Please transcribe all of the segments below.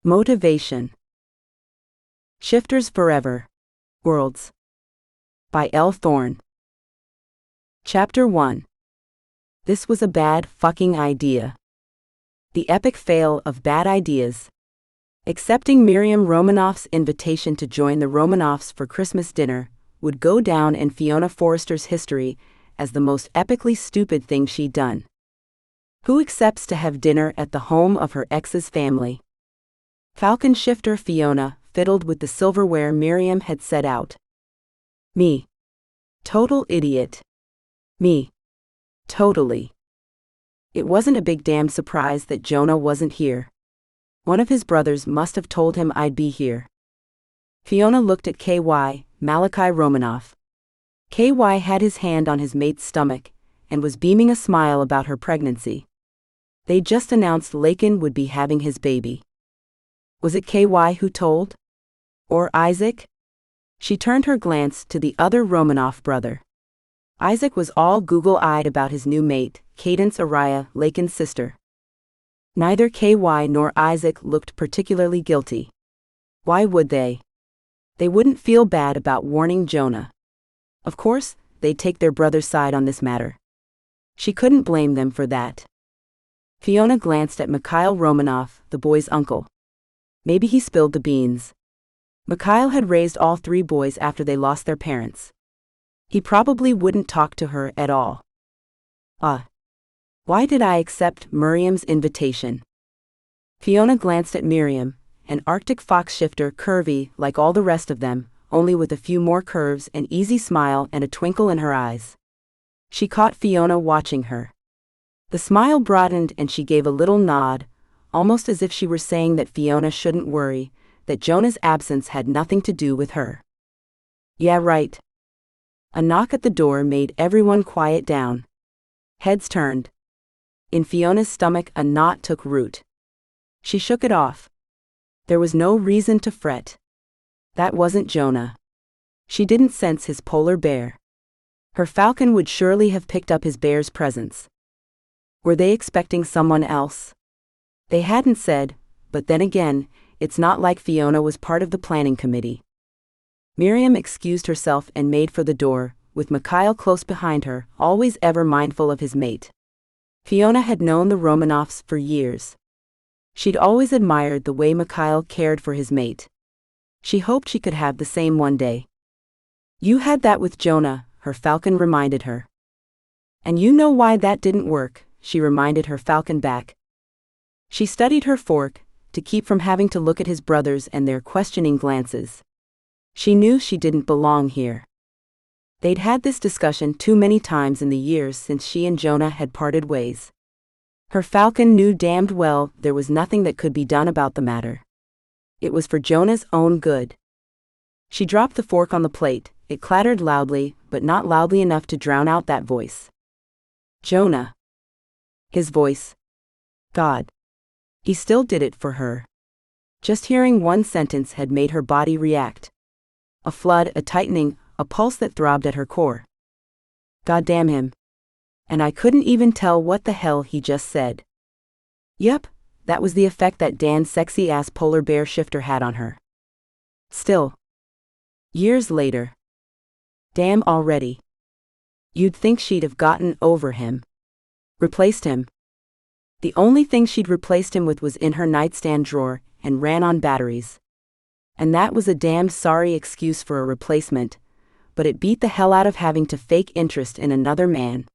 Motivation. Shifters Forever. Worlds. By L. Thorne. Chapter 1. This was a bad fucking idea. The epic fail of bad ideas. Accepting Miriam Romanoff's invitation to join the Romanoffs for Christmas dinner would go down in Fiona Forrester's history as the most epically stupid thing she'd done. Who accepts to have dinner at the home of her ex's family? Falcon shifter Fiona fiddled with the silverware Miriam had set out. Me. Total idiot. Me. Totally. It wasn't a big damn surprise that Jonah wasn't here. One of his brothers must have told him I'd be here. Fiona looked at KY, Malachi Romanoff. KY had his hand on his mate's stomach and was beaming a smile about her pregnancy. They just announced Lakin would be having his baby. Was it KY who told? Or Isaac? She turned her glance to the other Romanoff brother. Isaac was all Google-eyed about his new mate, Cadence Araya, Lakin's sister. Neither KY nor Isaac looked particularly guilty. Why would they? They wouldn't feel bad about warning Jonah. Of course, they'd take their brother's side on this matter. She couldn't blame them for that. Fiona glanced at Mikhail Romanoff, the boy's uncle. Maybe he spilled the beans. Mikhail had raised all three boys after they lost their parents. He probably wouldn't talk to her at all. Why did I accept Miriam's invitation? Fiona glanced at Miriam, an Arctic fox shifter curvy like all the rest of them, only with a few more curves, an easy smile and a twinkle in her eyes. She caught Fiona watching her. The smile broadened and she gave a little nod, almost as if she were saying that Fiona shouldn't worry, that Jonah's absence had nothing to do with her. Yeah, right. A knock at the door made everyone quiet down. Heads turned. In Fiona's stomach a knot took root. She shook it off. There was no reason to fret. That wasn't Jonah. She didn't sense his polar bear. Her falcon would surely have picked up his bear's presence. Were they expecting someone else? They hadn't said, but then again, it's not like Fiona was part of the planning committee. Miriam excused herself and made for the door, with Mikhail close behind her, always ever mindful of his mate. Fiona had known the Romanoffs for years. She'd always admired the way Mikhail cared for his mate. She hoped she could have the same one day. You had that with Jonah, her falcon reminded her. And you know why that didn't work, she reminded her falcon back. She studied her fork, to keep from having to look at his brothers and their questioning glances. She knew she didn't belong here. They'd had this discussion too many times in the years since she and Jonah had parted ways. Her falcon knew damned well there was nothing that could be done about the matter. It was for Jonah's own good. She dropped the fork on the plate. It clattered loudly, but not loudly enough to drown out that voice. Jonah. His voice. God. He still did it for her. Just hearing one sentence had made her body react. A flood, a tightening, a pulse that throbbed at her core. God damn him. And I couldn't even tell what the hell he just said. Yep, that was the effect that Dan's sexy-ass polar bear shifter had on her. Still. Years later. Damn already. You'd think she'd have gotten over him. Replaced him. The only thing she'd replaced him with was in her nightstand drawer and ran on batteries. And that was a damned sorry excuse for a replacement, but it beat the hell out of having to fake interest in another man.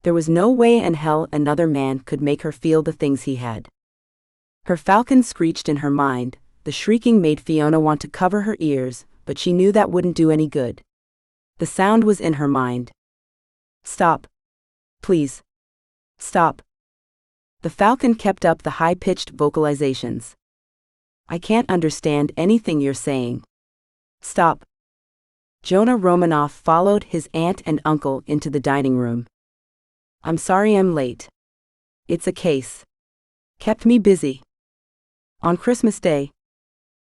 There was no way in hell another man could make her feel the things he had. Her falcon screeched in her mind. The shrieking made Fiona want to cover her ears, but she knew that wouldn't do any good. The sound was in her mind. Stop. Please. Stop. The falcon kept up the high-pitched vocalizations. I can't understand anything you're saying. Stop. Jonah Romanoff followed his aunt and uncle into the dining room. I'm sorry I'm late. It's a case. Kept me busy. On Christmas Day.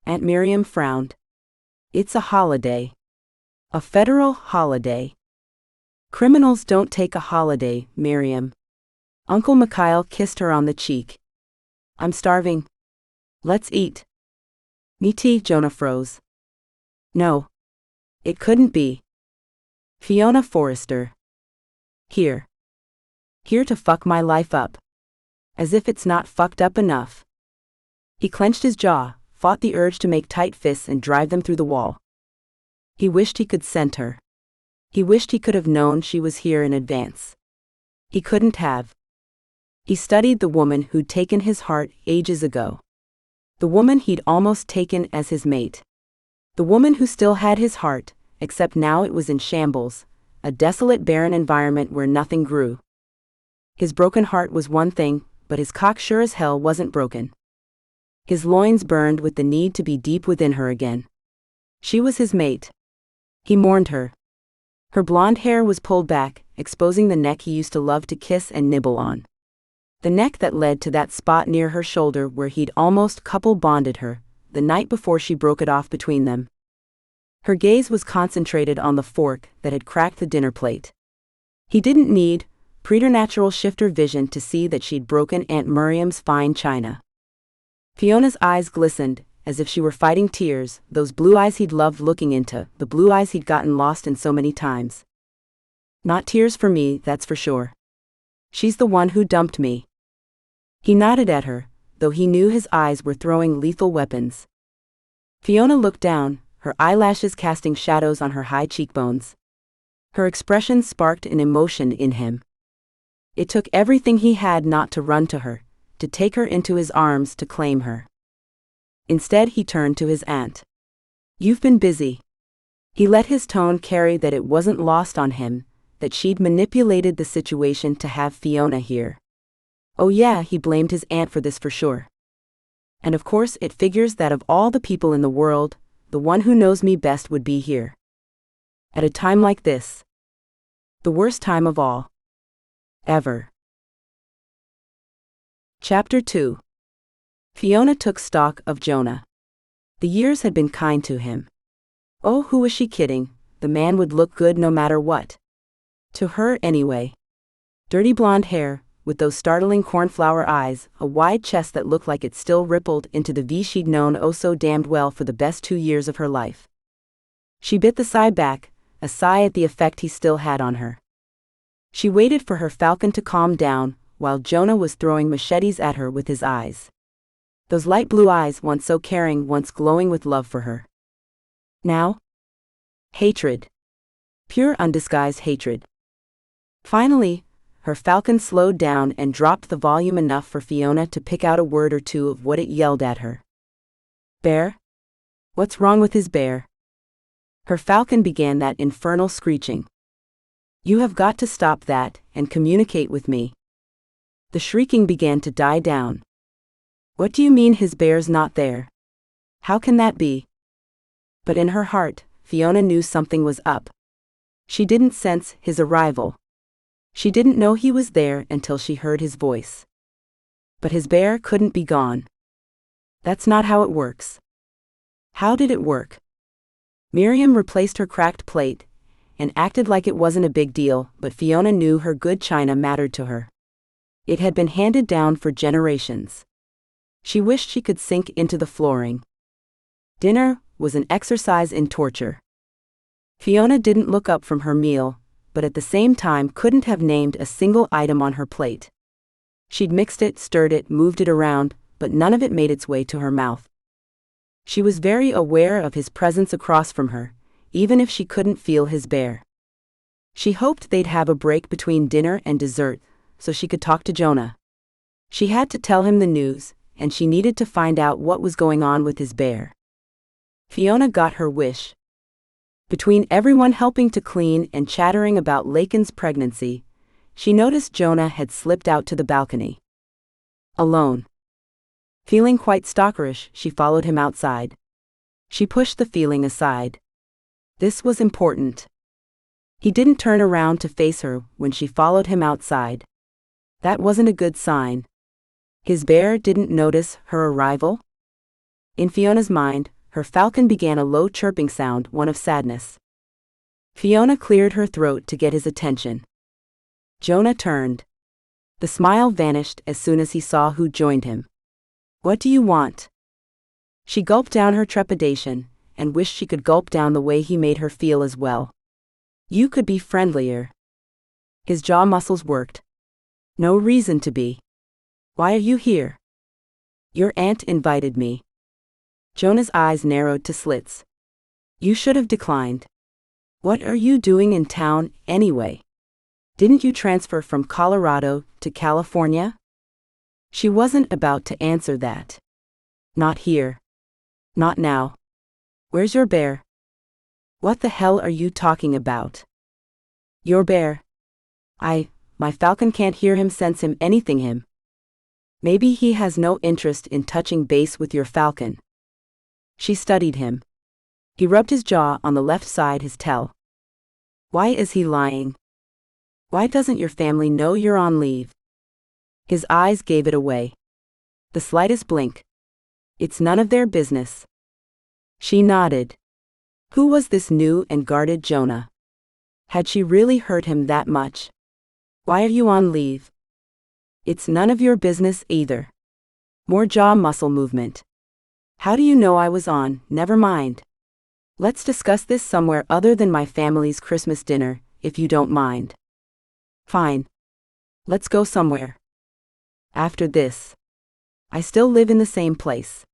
Aunt Miriam frowned. It's a holiday. A federal holiday. Criminals don't take a holiday, Miriam. Uncle Mikhail kissed her on the cheek. I'm starving. Let's eat. Me too, Jonah froze. No. It couldn't be. Fiona Forrester. Here. Here to fuck my life up. As if it's not fucked up enough. He clenched his jaw, fought the urge to make tight fists and drive them through the wall. He wished he could scent her. He wished he could have known she was here in advance. He couldn't have. He studied the woman who'd taken his heart ages ago. The woman he'd almost taken as his mate. The woman who still had his heart, except now it was in shambles, a desolate barren environment where nothing grew. His broken heart was one thing, but his cock sure as hell wasn't broken. His loins burned with the need to be deep within her again. She was his mate. He mourned her. Her blonde hair was pulled back, exposing the neck he used to love to kiss and nibble on. The neck that led to that spot near her shoulder where he'd almost couple bonded her, the night before she broke it off between them. Her gaze was concentrated on the fork that had cracked the dinner plate. He didn't need preternatural shifter vision to see that she'd broken Aunt Miriam's fine china. Fiona's eyes glistened, as if she were fighting tears, those blue eyes he'd loved looking into, the blue eyes he'd gotten lost in so many times. Not tears for me, that's for sure. She's the one who dumped me. He nodded at her, though he knew his eyes were throwing lethal weapons. Fiona looked down, her eyelashes casting shadows on her high cheekbones. Her expression sparked an emotion in him. It took everything he had not to run to her, to take her into his arms to claim her. Instead he turned to his aunt. You've been busy. He let his tone carry that it wasn't lost on him, that she'd manipulated the situation to have Fiona here. Oh yeah, he blamed his aunt for this for sure. And of course it figures that of all the people in the world, the one who knows me best would be here. At a time like this. The worst time of all. Ever. Chapter 2. Fiona took stock of Jonah. The years had been kind to him. Oh, who was she kidding? The man would look good no matter what. To her anyway. Dirty blonde hair, with those startling cornflower eyes, a wide chest that looked like it still rippled into the V she'd known oh so damned well for the best 2 years of her life. She bit the sigh back, a sigh at the effect he still had on her. She waited for her falcon to calm down, while Jonah was throwing machetes at her with his eyes. Those light blue eyes, once so caring, once glowing with love for her. Now? Hatred. Pure undisguised hatred. Finally, her falcon slowed down and dropped the volume enough for Fiona to pick out a word or two of what it yelled at her. Bear? What's wrong with his bear? Her falcon began that infernal screeching. You have got to stop that, and communicate with me. The shrieking began to die down. What do you mean his bear's not there? How can that be? But in her heart, Fiona knew something was up. She didn't sense his arrival. She didn't know he was there until she heard his voice. But his bear couldn't be gone. That's not how it works. How did it work? Miriam replaced her cracked plate, and acted like it wasn't a big deal, but Fiona knew her good china mattered to her. It had been handed down for generations. She wished she could sink into the flooring. Dinner was an exercise in torture. Fiona didn't look up from her meal, but at the same time couldn't have named a single item on her plate. She'd mixed it, stirred it, moved it around, but none of it made its way to her mouth. She was very aware of his presence across from her, even if she couldn't feel his bear. She hoped they'd have a break between dinner and dessert, so she could talk to Jonah. She had to tell him the news, and she needed to find out what was going on with his bear. Fiona got her wish. Between everyone helping to clean and chattering about Lakin's pregnancy, she noticed Jonah had slipped out to the balcony. Alone. Feeling quite stalkerish, she followed him outside. She pushed the feeling aside. This was important. He didn't turn around to face her when she followed him outside. That wasn't a good sign. His bear didn't notice her arrival? In Fiona's mind, her falcon began a low chirping sound, one of sadness. Fiona cleared her throat to get his attention. Jonah turned. The smile vanished as soon as he saw who joined him. What do you want? She gulped down her trepidation, and wished she could gulp down the way he made her feel as well. You could be friendlier. His jaw muscles worked. No reason to be. Why are you here? Your aunt invited me. Jonah's eyes narrowed to slits. You should have declined. What are you doing in town, anyway? Didn't you transfer from Colorado to California? She wasn't about to answer that. Not here. Not now. Where's your bear? What the hell are you talking about? Your bear. My falcon can't hear him, sense him, anything him. Maybe he has no interest in touching base with your falcon. She studied him. He rubbed his jaw on the left side his tail. Why is he lying? Why doesn't your family know you're on leave? His eyes gave it away. The slightest blink. It's none of their business. She nodded. Who was this new and guarded Jonah? Had she really hurt him that much? Why are you on leave? It's none of your business either. More jaw muscle movement. How do you know I was on? Never mind. Let's discuss this somewhere other than my family's Christmas dinner, if you don't mind. Fine. Let's go somewhere. After this. I still live in the same place.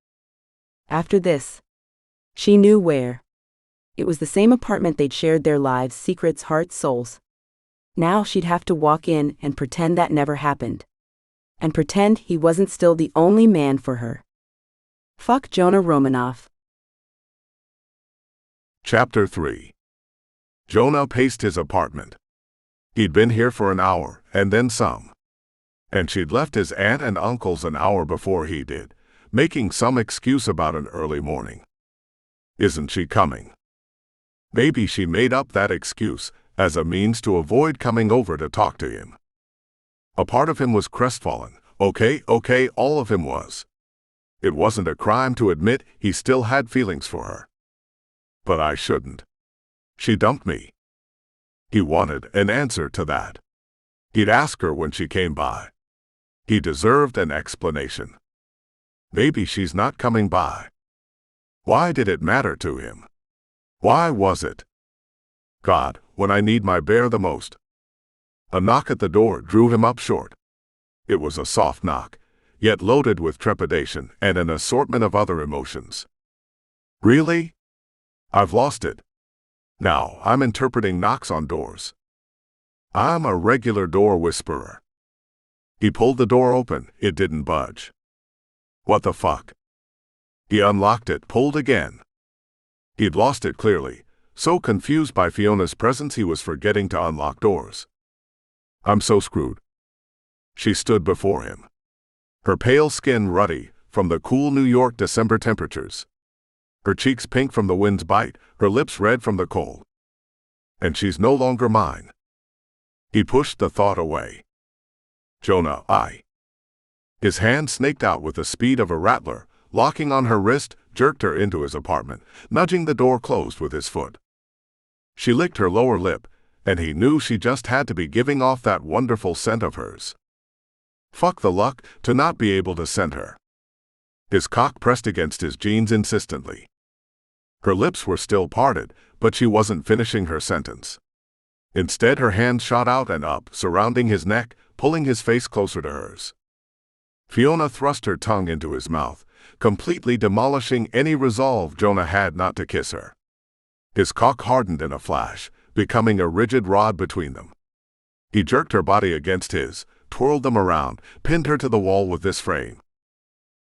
After this. She knew where. It was the same apartment they'd shared their lives, secrets, hearts, souls. Now she'd have to walk in and pretend that never happened. And pretend he wasn't still the only man for her. Fuck Jonah Romanoff. Chapter 3. Jonah paced his apartment. He'd been here for an hour, and then some. And she'd left his aunt and uncles an hour before he did, making some excuse about an early morning. Isn't she coming? Maybe she made up that excuse as a means to avoid coming over to talk to him. A part of him was crestfallen. Okay, all of him was. It wasn't a crime to admit he still had feelings for her. But I shouldn't. She dumped me. He wanted an answer to that. He'd ask her when she came by. He deserved an explanation. Maybe she's not coming by. Why did it matter to him? Why was it? God, when I need my bear the most. A knock at the door drew him up short. It was a soft knock, yet loaded with trepidation and an assortment of other emotions. Really? I've lost it. Now I'm interpreting knocks on doors. I'm a regular door whisperer. He pulled the door open, it didn't budge. What the fuck? He unlocked it, pulled again. He'd lost it clearly, so confused by Fiona's presence he was forgetting to unlock doors. I'm so screwed. She stood before him. Her pale skin ruddy from the cool New York December temperatures. Her cheeks pink from the wind's bite, her lips red from the cold. And she's no longer mine. He pushed the thought away. Jonah, His hand snaked out with the speed of a rattler, locking on her wrist, jerked her into his apartment, nudging the door closed with his foot. She licked her lower lip, and he knew she just had to be giving off that wonderful scent of hers. Fuck the luck to not be able to scent her. His cock pressed against his jeans insistently. Her lips were still parted, but she wasn't finishing her sentence. Instead, her hands shot out and up, surrounding his neck, pulling his face closer to hers. Fiona thrust her tongue into his mouth, completely demolishing any resolve Jonah had not to kiss her. His cock hardened in a flash, becoming a rigid rod between them. He jerked her body against his, twirled them around, pinned her to the wall with this frame.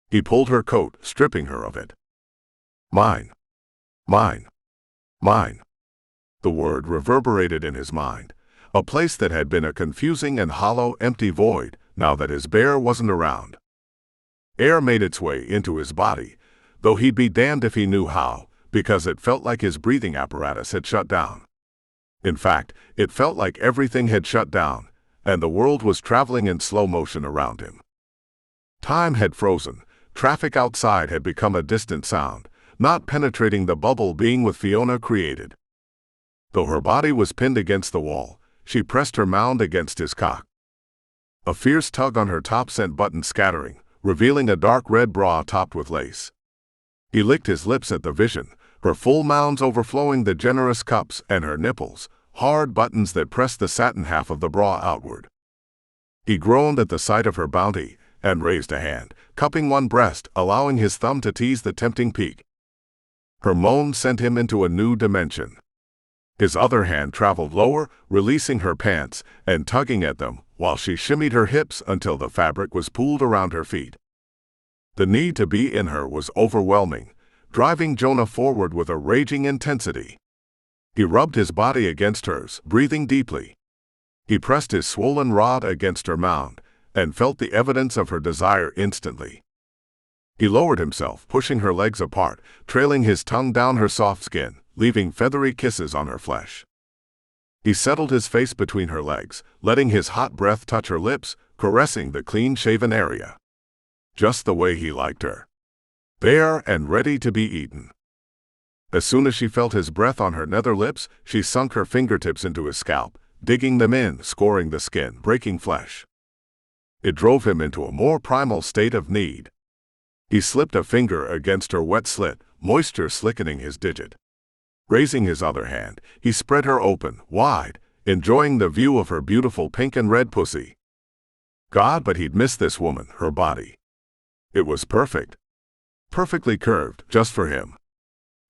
He pulled her coat, stripping her of it. Mine. Mine. Mine. The word reverberated in his mind, a place that had been a confusing and hollow, empty void, now that his bear wasn't around. Air made its way into his body, though he'd be damned if he knew how, because it felt like his breathing apparatus had shut down. In fact, it felt like everything had shut down, and the world was traveling in slow motion around him. Time had frozen, traffic outside had become a distant sound, not penetrating the bubble being with Fiona created. Though her body was pinned against the wall, she pressed her mound against his cock. A fierce tug on her top sent buttons scattering, revealing a dark red bra topped with lace. He licked his lips at the vision, her full mounds overflowing the generous cups, and her nipples, hard buttons that pressed the satin half of the bra outward. He groaned at the sight of her bounty, and raised a hand, cupping one breast, allowing his thumb to tease the tempting peak. Her moan sent him into a new dimension. His other hand traveled lower, releasing her pants, and tugging at them, while she shimmied her hips until the fabric was pooled around her feet. The need to be in her was overwhelming, driving Jonah forward with a raging intensity. He rubbed his body against hers, breathing deeply. He pressed his swollen rod against her mound, and felt the evidence of her desire instantly. He lowered himself, pushing her legs apart, trailing his tongue down her soft skin, leaving feathery kisses on her flesh. He settled his face between her legs, letting his hot breath touch her lips, caressing the clean-shaven area. Just the way he liked her. Bare and ready to be eaten. As soon as she felt his breath on her nether lips, she sunk her fingertips into his scalp, digging them in, scoring the skin, breaking flesh. It drove him into a more primal state of need. He slipped a finger against her wet slit, moisture slickening his digit. Raising his other hand, he spread her open, wide, enjoying the view of her beautiful pink and red pussy. God, but he'd missed this woman, her body. It was perfect. Perfectly curved, just for him.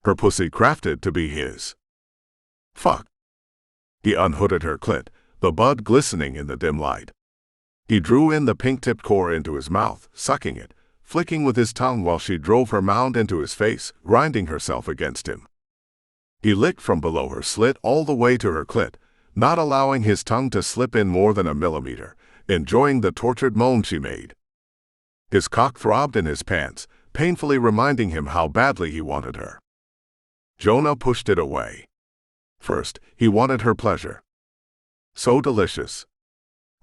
Her pussy crafted to be his. Fuck. He unhooded her clit, the bud glistening in the dim light. He drew in the pink-tipped core into his mouth, sucking it, flicking with his tongue while she drove her mound into his face, grinding herself against him. He licked from below her slit all the way to her clit, not allowing his tongue to slip in more than a millimeter, enjoying the tortured moan she made. His cock throbbed in his pants, painfully reminding him how badly he wanted her. Jonah pushed it away. First, he wanted her pleasure. So delicious.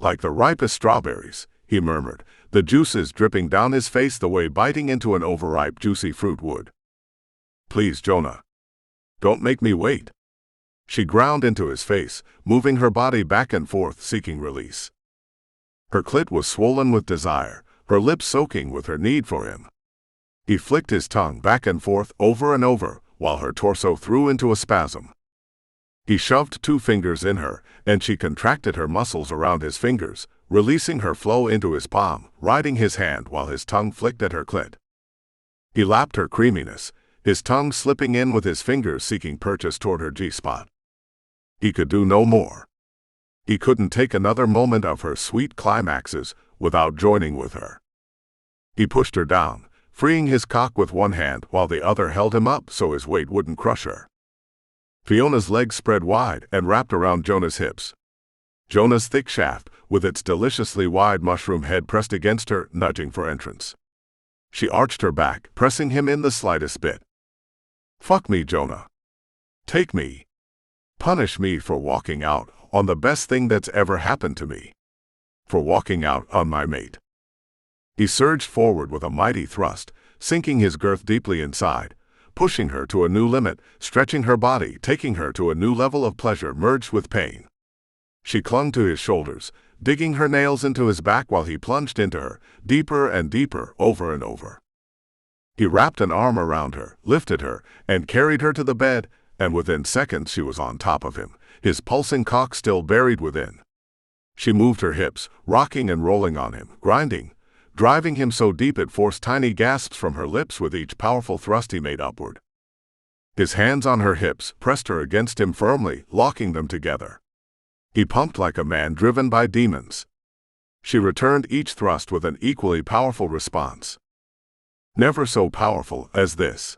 Like the ripest strawberries, he murmured, the juices dripping down his face the way biting into an overripe juicy fruit would. Please, Jonah. Don't make me wait. She ground into his face, moving her body back and forth, seeking release. Her clit was swollen with desire, her lips soaking with her need for him. He flicked his tongue back and forth over and over, while her torso threw into a spasm. He shoved 2 fingers in her, and she contracted her muscles around his fingers, releasing her flow into his palm, riding his hand while his tongue flicked at her clit. He lapped her creaminess, his tongue slipping in with his fingers seeking purchase toward her G-spot. He could do no more. He couldn't take another moment of her sweet climaxes without joining with her. He pushed her down, freeing his cock with one hand while the other held him up so his weight wouldn't crush her. Fiona's legs spread wide and wrapped around Jonah's hips. Jonah's thick shaft, with its deliciously wide mushroom head pressed against her, nudging for entrance. She arched her back, pressing him in the slightest bit. Fuck me, Jonah. Take me. Punish me for walking out on the best thing that's ever happened to me. For walking out on my mate. He surged forward with a mighty thrust, sinking his girth deeply inside, pushing her to a new limit, stretching her body, taking her to a new level of pleasure merged with pain. She clung to his shoulders, digging her nails into his back while he plunged into her, deeper and deeper, over and over. He wrapped an arm around her, lifted her, and carried her to the bed, and within seconds she was on top of him, his pulsing cock still buried within. She moved her hips, rocking and rolling on him, grinding, driving him so deep it forced tiny gasps from her lips with each powerful thrust he made upward. His hands on her hips pressed her against him firmly, locking them together. He pumped like a man driven by demons. She returned each thrust with an equally powerful response. Never so powerful as this.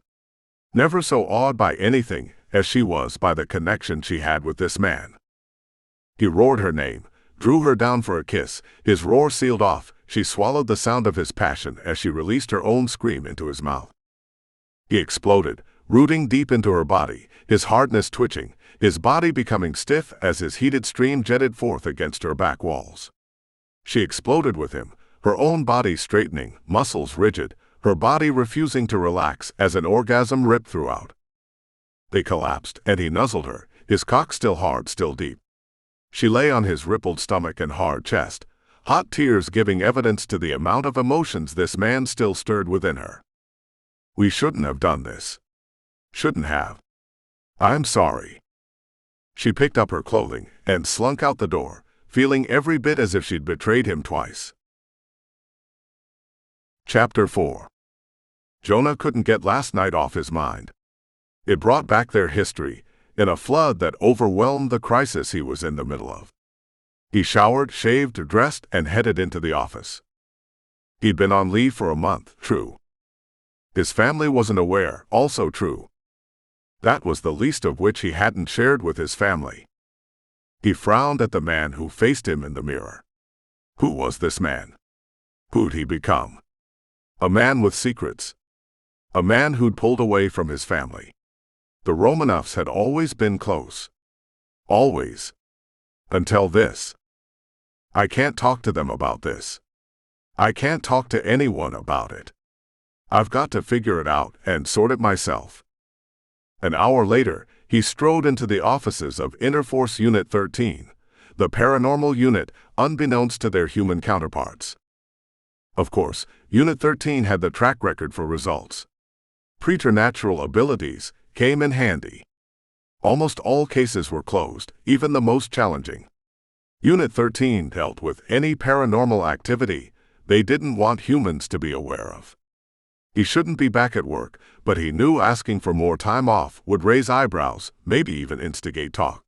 Never so awed by anything as she was by the connection she had with this man. He roared her name, drew her down for a kiss, his roar sealed off. She swallowed the sound of his passion as she released her own scream into his mouth. He exploded, rooting deep into her body, his hardness twitching, his body becoming stiff as his heated stream jetted forth against her back walls. She exploded with him, her own body straightening, muscles rigid, her body refusing to relax as an orgasm ripped throughout. They collapsed, and he nuzzled her, his cock still hard, still deep. She lay on his rippled stomach and hard chest, hot tears giving evidence to the amount of emotions this man still stirred within her. We shouldn't have done this. Shouldn't have. I'm sorry. She picked up her clothing and slunk out the door, feeling every bit as if she'd betrayed him twice. Chapter 4. Jonah couldn't get last night off his mind. It brought back their history in a flood that overwhelmed the crisis he was in the middle of. He showered, shaved, dressed, and headed into the office. He'd been on leave for a month, true. His family wasn't aware, also true. That was the least of which he hadn't shared with his family. He frowned at the man who faced him in the mirror. Who was this man? Who'd he become? A man with secrets. A man who'd pulled away from his family. The Romanoffs had always been close. Always. Until this. I can't talk to them about this. I can't talk to anyone about it. I've got to figure it out and sort it myself. An hour later, he strode into the offices of InterForce Unit 13, the paranormal unit, unbeknownst to their human counterparts. Of course, Unit 13 had the track record for results. Preternatural abilities came in handy. Almost all cases were closed, even the most challenging. Unit 13 dealt with any paranormal activity they didn't want humans to be aware of. He shouldn't be back at work, but he knew asking for more time off would raise eyebrows, maybe even instigate talk.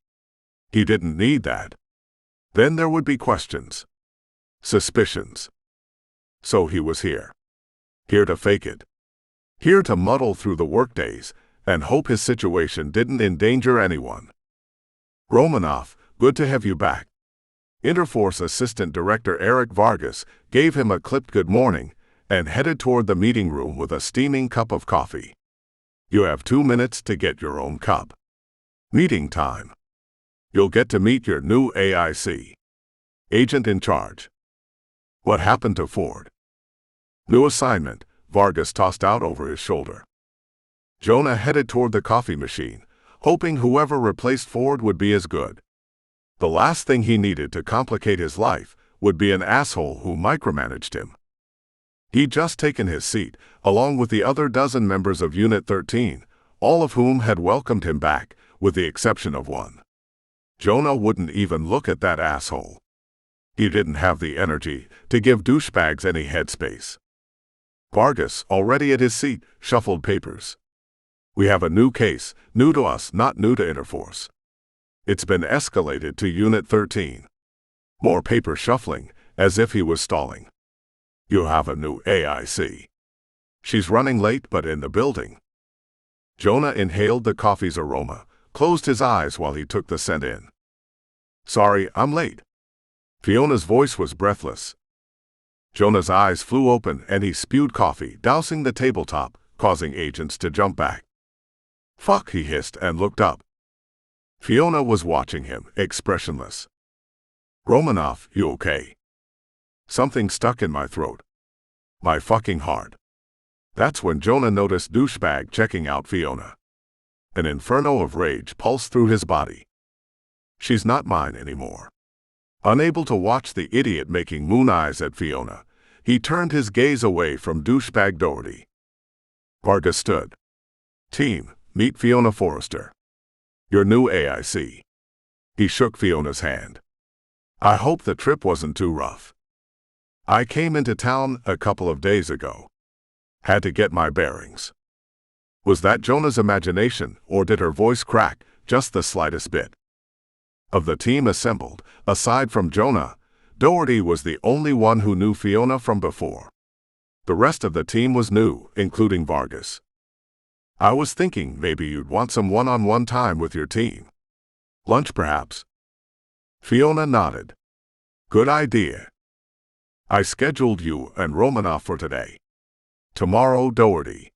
He didn't need that. Then there would be questions. Suspicions. So he was here. Here to fake it. Here to muddle through the workdays and hope his situation didn't endanger anyone. Romanoff, good to have you back. InterForce Assistant Director Eric Vargas gave him a clipped good morning and headed toward the meeting room with a steaming cup of coffee. You have 2 minutes to get your own cup. Meeting time. You'll get to meet your new AIC. Agent in charge. What happened to Ford? New assignment, Vargas tossed out over his shoulder. Jonah headed toward the coffee machine, hoping whoever replaced Ford would be as good. The last thing he needed to complicate his life would be an asshole who micromanaged him. He'd just taken his seat, along with the other dozen members of Unit 13, all of whom had welcomed him back, with the exception of one. Jonah wouldn't even look at that asshole. He didn't have the energy to give douchebags any headspace. Vargas, already at his seat, shuffled papers. We have a new case, new to us, not new to InterForce. It's been escalated to Unit 13. More paper shuffling, as if he was stalling. You have a new AIC. She's running late but in the building. Jonah inhaled the coffee's aroma, closed his eyes while he took the scent in. Sorry, I'm late. Fiona's voice was breathless. Jonah's eyes flew open and he spewed coffee, dousing the tabletop, causing agents to jump back. Fuck, he hissed and looked up. Fiona was watching him, expressionless. Romanoff, you okay? Something stuck in my throat. My fucking heart. That's when Jonah noticed douchebag checking out Fiona. An inferno of rage pulsed through his body. She's not mine anymore. Unable to watch the idiot making moon eyes at Fiona, he turned his gaze away from douchebag Doherty. Vargas stood. Team, meet Fiona Forrester. Your new AIC. He shook Fiona's hand. I hope the trip wasn't too rough. I came into town a couple of days ago. Had to get my bearings. Was that Jonah's imagination, or did her voice crack just the slightest bit? Of the team assembled, aside from Jonah, Doherty was the only one who knew Fiona from before. The rest of the team was new, including Vargas. I was thinking maybe you'd want some one-on-one time with your team. Lunch perhaps? Fiona nodded. Good idea. I scheduled you and Romanoff for today. Tomorrow, Doherty.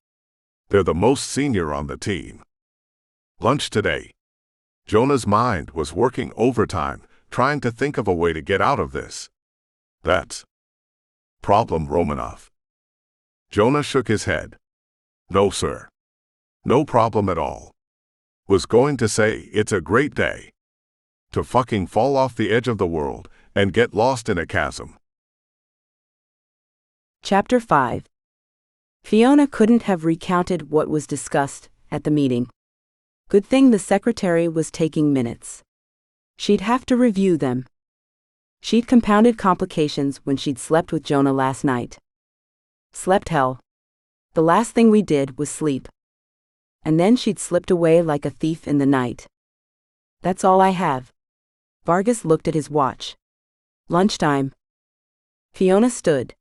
They're the most senior on the team. Lunch today. Jonah's mind was working overtime, trying to think of a way to get out of this. That's problem, Romanoff. Jonah shook his head. No, sir. No problem at all. Was going to say it's a great day. To fucking fall off the edge of the world and get lost in a chasm. Chapter 5. Fiona couldn't have recounted what was discussed at the meeting. Good thing the secretary was taking minutes. She'd have to review them. She'd compounded complications when she'd slept with Jonah last night. Slept hell. The last thing we did was sleep. And then she'd slipped away like a thief in the night. That's all I have. Vargas looked at his watch. Lunchtime. Fiona stood.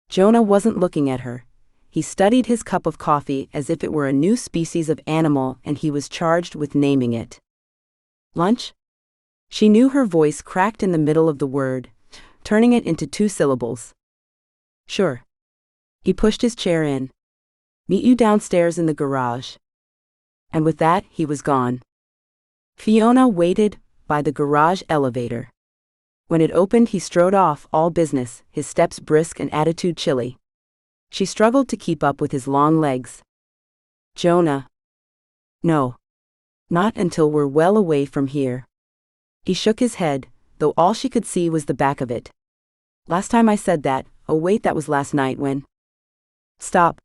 Jonah wasn't looking at her. He studied his cup of coffee as if it were a new species of animal and he was charged with naming it. Lunch? She knew her voice cracked in the middle of the word, turning it into 2 syllables. Sure. He pushed his chair in. Meet you downstairs in the garage. And with that, he was gone. Fiona waited by the garage elevator. When it opened, he strode off, all business, his steps brisk and attitude chilly. She struggled to keep up with his long legs. Jonah. No. Not until we're well away from here. He shook his head, though all she could see was the back of it. Last time I said that, oh wait, that was last night when. Stop.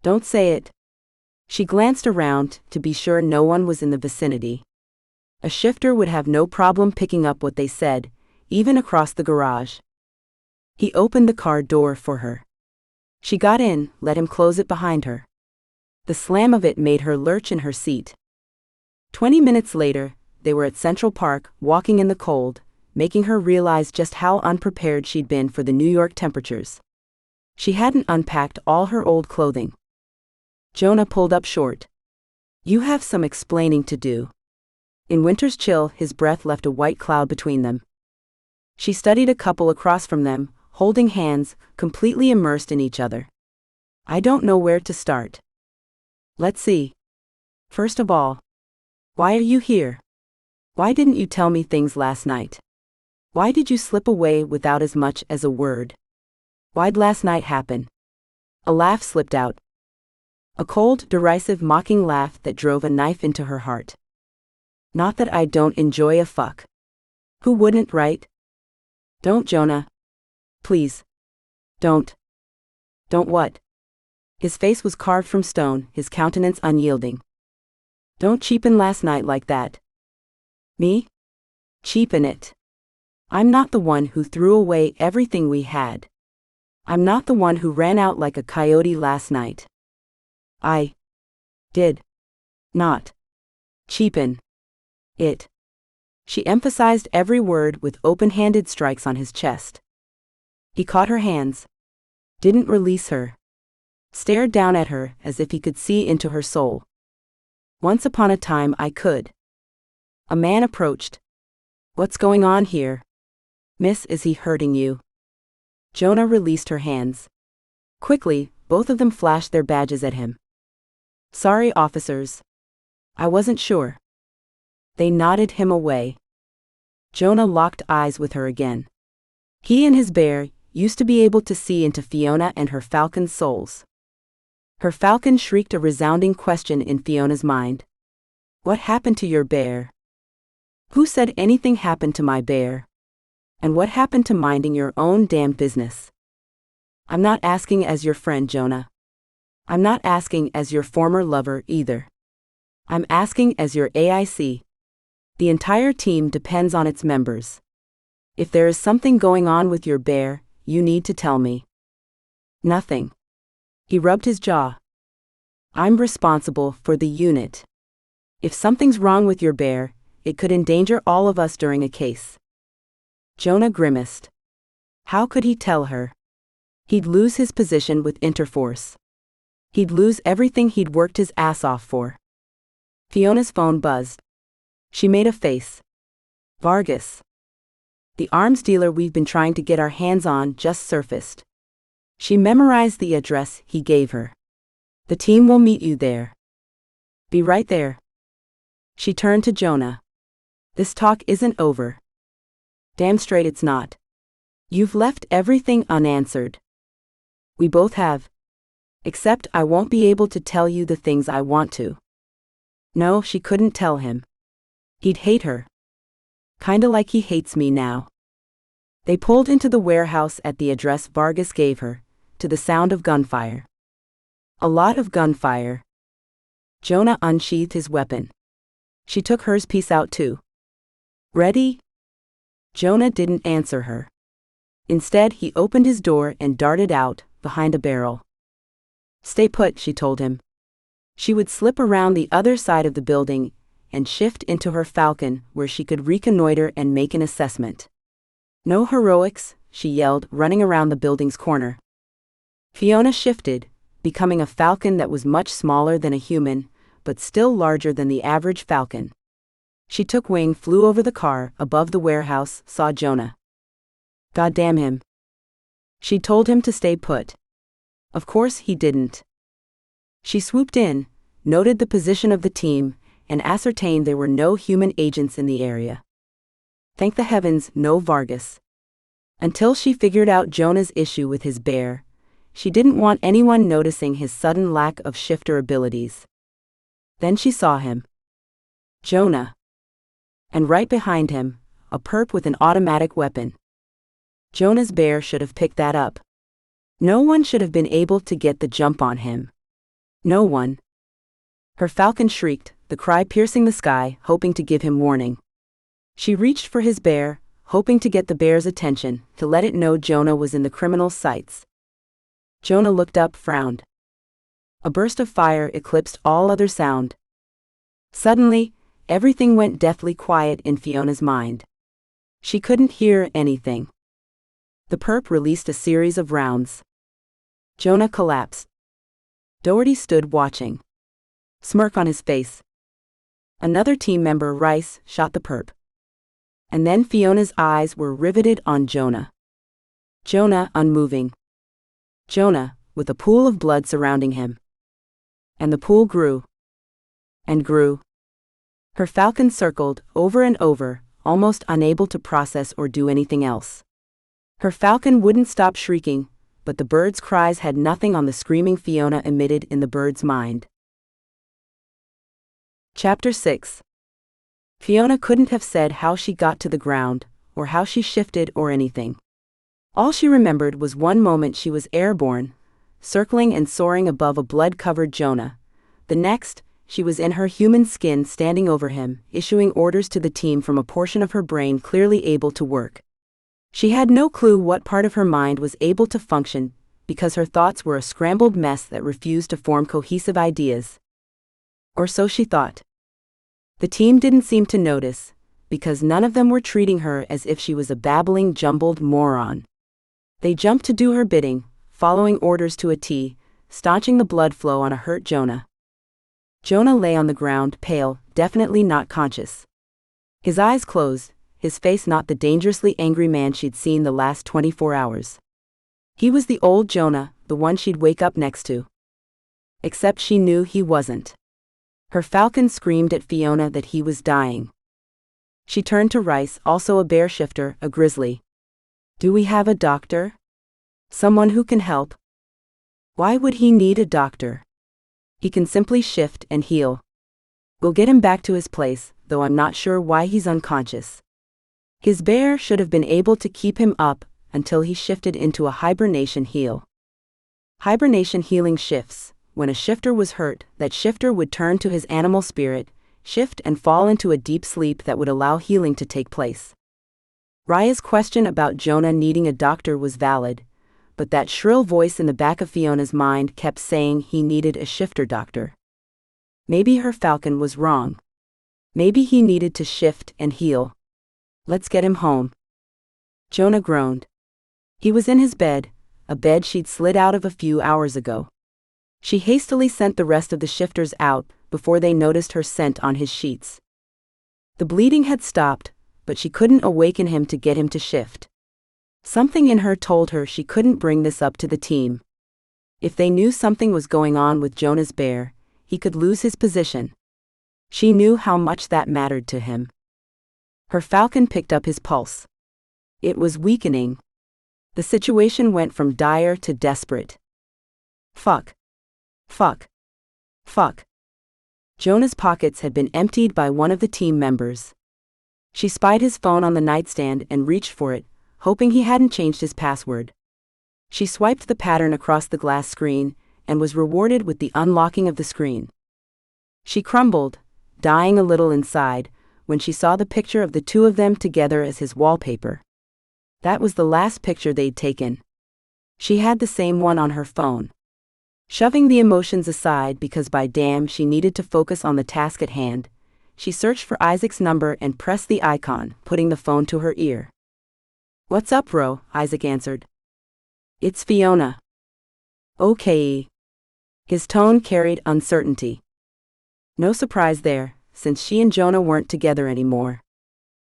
Don't say it. She glanced around to be sure no one was in the vicinity. A shifter would have no problem picking up what they said, even across the garage. He opened the car door for her. She got in, let him close it behind her. The slam of it made her lurch in her seat. 20 minutes later, they were at Central Park, walking in the cold, making her realize just how unprepared she'd been for the New York temperatures. She hadn't unpacked all her old clothing. Jonah pulled up short. You have some explaining to do. In winter's chill, his breath left a white cloud between them. She studied a couple across from them, holding hands, completely immersed in each other. I don't know where to start. Let's see. First of all, why are you here? Why didn't you tell me things last night? Why did you slip away without as much as a word? Why'd last night happen? A laugh slipped out. A cold, derisive, mocking laugh that drove a knife into her heart. Not that I don't enjoy a fuck. Who wouldn't, right? Don't, Jonah. Please. Don't. Don't what? His face was carved from stone, his countenance unyielding. Don't cheapen last night like that. Me? Cheapen it. I'm not the one who threw away everything we had. I'm not the one who ran out like a coyote last night. I did not cheapen it. She emphasized every word with open-handed strikes on his chest. He caught her hands, didn't release her, stared down at her as if he could see into her soul. Once upon a time I could. A man approached. What's going on here? Miss, is he hurting you? Jonah released her hands. Quickly, both of them flashed their badges at him. Sorry, officers. I wasn't sure. They nodded him away. Jonah locked eyes with her again. He and his bear used to be able to see into Fiona and her falcon's souls. Her falcon shrieked a resounding question in Fiona's mind. What happened to your bear? Who said anything happened to my bear? And what happened to minding your own damn business? I'm not asking as your friend, Jonah. I'm not asking as your former lover either. I'm asking as your AIC. The entire team depends on its members. If there is something going on with your bear, you need to tell me. Nothing. He rubbed his jaw. I'm responsible for the unit. If something's wrong with your bear, it could endanger all of us during a case. Jonah grimaced. How could he tell her? He'd lose his position with InterForce. He'd lose everything he'd worked his ass off for. Fiona's phone buzzed. She made a face. Vargas. The arms dealer we've been trying to get our hands on just surfaced. She memorized the address he gave her. The team will meet you there. Be right there. She turned to Jonah. This talk isn't over. Damn straight it's not. You've left everything unanswered. We both have. Except I won't be able to tell you the things I want to. No, she couldn't tell him. He'd hate her. Kinda like he hates me now. They pulled into the warehouse at the address Vargas gave her, to the sound of gunfire. A lot of gunfire. Jonah unsheathed his weapon. She took hers piece out too. Ready? Jonah didn't answer her. Instead, he opened his door and darted out, behind a barrel. Stay put, she told him. She would slip around the other side of the building and shift into her falcon where she could reconnoiter and make an assessment. No heroics, she yelled, running around the building's corner. Fiona shifted, becoming a falcon that was much smaller than a human, but still larger than the average falcon. She took wing, flew over the car, above the warehouse, saw Jonah. God damn him. She told him to stay put. Of course he didn't. She swooped in, noted the position of the team, and ascertained there were no human agents in the area. Thank the heavens, no Vargas. Until she figured out Jonah's issue with his bear, she didn't want anyone noticing his sudden lack of shifter abilities. Then she saw him. Jonah. And right behind him, a perp with an automatic weapon. Jonah's bear should have picked that up. No one should have been able to get the jump on him. No one. Her falcon shrieked, the cry piercing the sky, hoping to give him warning. She reached for his bear, hoping to get the bear's attention, to let it know Jonah was in the criminal's sights. Jonah looked up, frowned. A burst of fire eclipsed all other sound. Suddenly, everything went deathly quiet in Fiona's mind. She couldn't hear anything. The perp released a series of rounds. Jonah collapsed. Doherty stood watching. Smirk on his face. Another team member, Rice, shot the perp. And then Fiona's eyes were riveted on Jonah. Jonah unmoving. Jonah, with a pool of blood surrounding him. And the pool grew. And grew. Her falcon circled, over and over, almost unable to process or do anything else. Her falcon wouldn't stop shrieking, but the bird's cries had nothing on the screaming Fiona emitted in the bird's mind. Chapter 6. Fiona couldn't have said how she got to the ground, or how she shifted or anything. All she remembered was one moment she was airborne, circling and soaring above a blood-covered Jonah. The next, she was in her human skin standing over him, issuing orders to the team from a portion of her brain clearly able to work. She had no clue what part of her mind was able to function, because her thoughts were a scrambled mess that refused to form cohesive ideas. Or so she thought. The team didn't seem to notice, because none of them were treating her as if she was a babbling, jumbled moron. They jumped to do her bidding, following orders to a T, staunching the blood flow on a hurt Jonah. Jonah lay on the ground, pale, definitely not conscious. His eyes closed, his face not the dangerously angry man she'd seen the last 24 hours. He was the old Jonah, the one she'd wake up next to. Except she knew he wasn't. Her falcon screamed at Fiona that he was dying. She turned to Rice, also a bear shifter, a grizzly. Do we have a doctor? Someone who can help? Why would he need a doctor? He can simply shift and heal. We'll get him back to his place, though I'm not sure why he's unconscious. His bear should have been able to keep him up until he shifted into a hibernation heal. Hibernation healing shifts. When a shifter was hurt, that shifter would turn to his animal spirit, shift and fall into a deep sleep that would allow healing to take place. Raya's question about Jonah needing a doctor was valid, but that shrill voice in the back of Fiona's mind kept saying he needed a shifter doctor. Maybe her falcon was wrong. Maybe he needed to shift and heal. Let's get him home. Jonah groaned. He was in his bed, a bed she'd slid out of a few hours ago. She hastily sent the rest of the shifters out before they noticed her scent on his sheets. The bleeding had stopped, but she couldn't awaken him to get him to shift. Something in her told her she couldn't bring this up to the team. If they knew something was going on with Jonah's bear, he could lose his position. She knew how much that mattered to him. Her falcon picked up his pulse. It was weakening. The situation went from dire to desperate. Fuck. Fuck. Fuck. Jonah's pockets had been emptied by one of the team members. She spied his phone on the nightstand and reached for it, hoping he hadn't changed his password. She swiped the pattern across the glass screen, and was rewarded with the unlocking of the screen. She crumbled, dying a little inside, when she saw the picture of the two of them together as his wallpaper. That was the last picture they'd taken. She had the same one on her phone. Shoving the emotions aside because by damn she needed to focus on the task at hand, she searched for Isaac's number and pressed the icon, putting the phone to her ear. "What's up, bro?" Isaac answered. "It's Fiona." "Okay." His tone carried uncertainty. No surprise there, since she and Jonah weren't together anymore.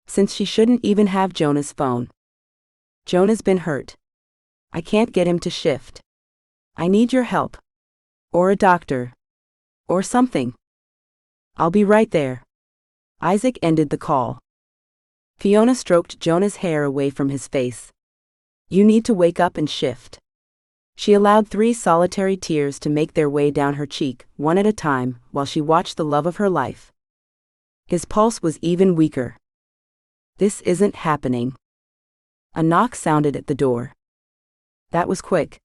Since she shouldn't even have Jonah's phone. "Jonah's been hurt. I can't get him to shift. I need your help. Or a doctor. Or something." "I'll be right there." Isaac ended the call. Fiona stroked Jonah's hair away from his face. "You need to wake up and shift." She allowed 3 solitary tears to make their way down her cheek, one at a time, while she watched the love of her life. His pulse was even weaker. "This isn't happening." A knock sounded at the door. That was quick.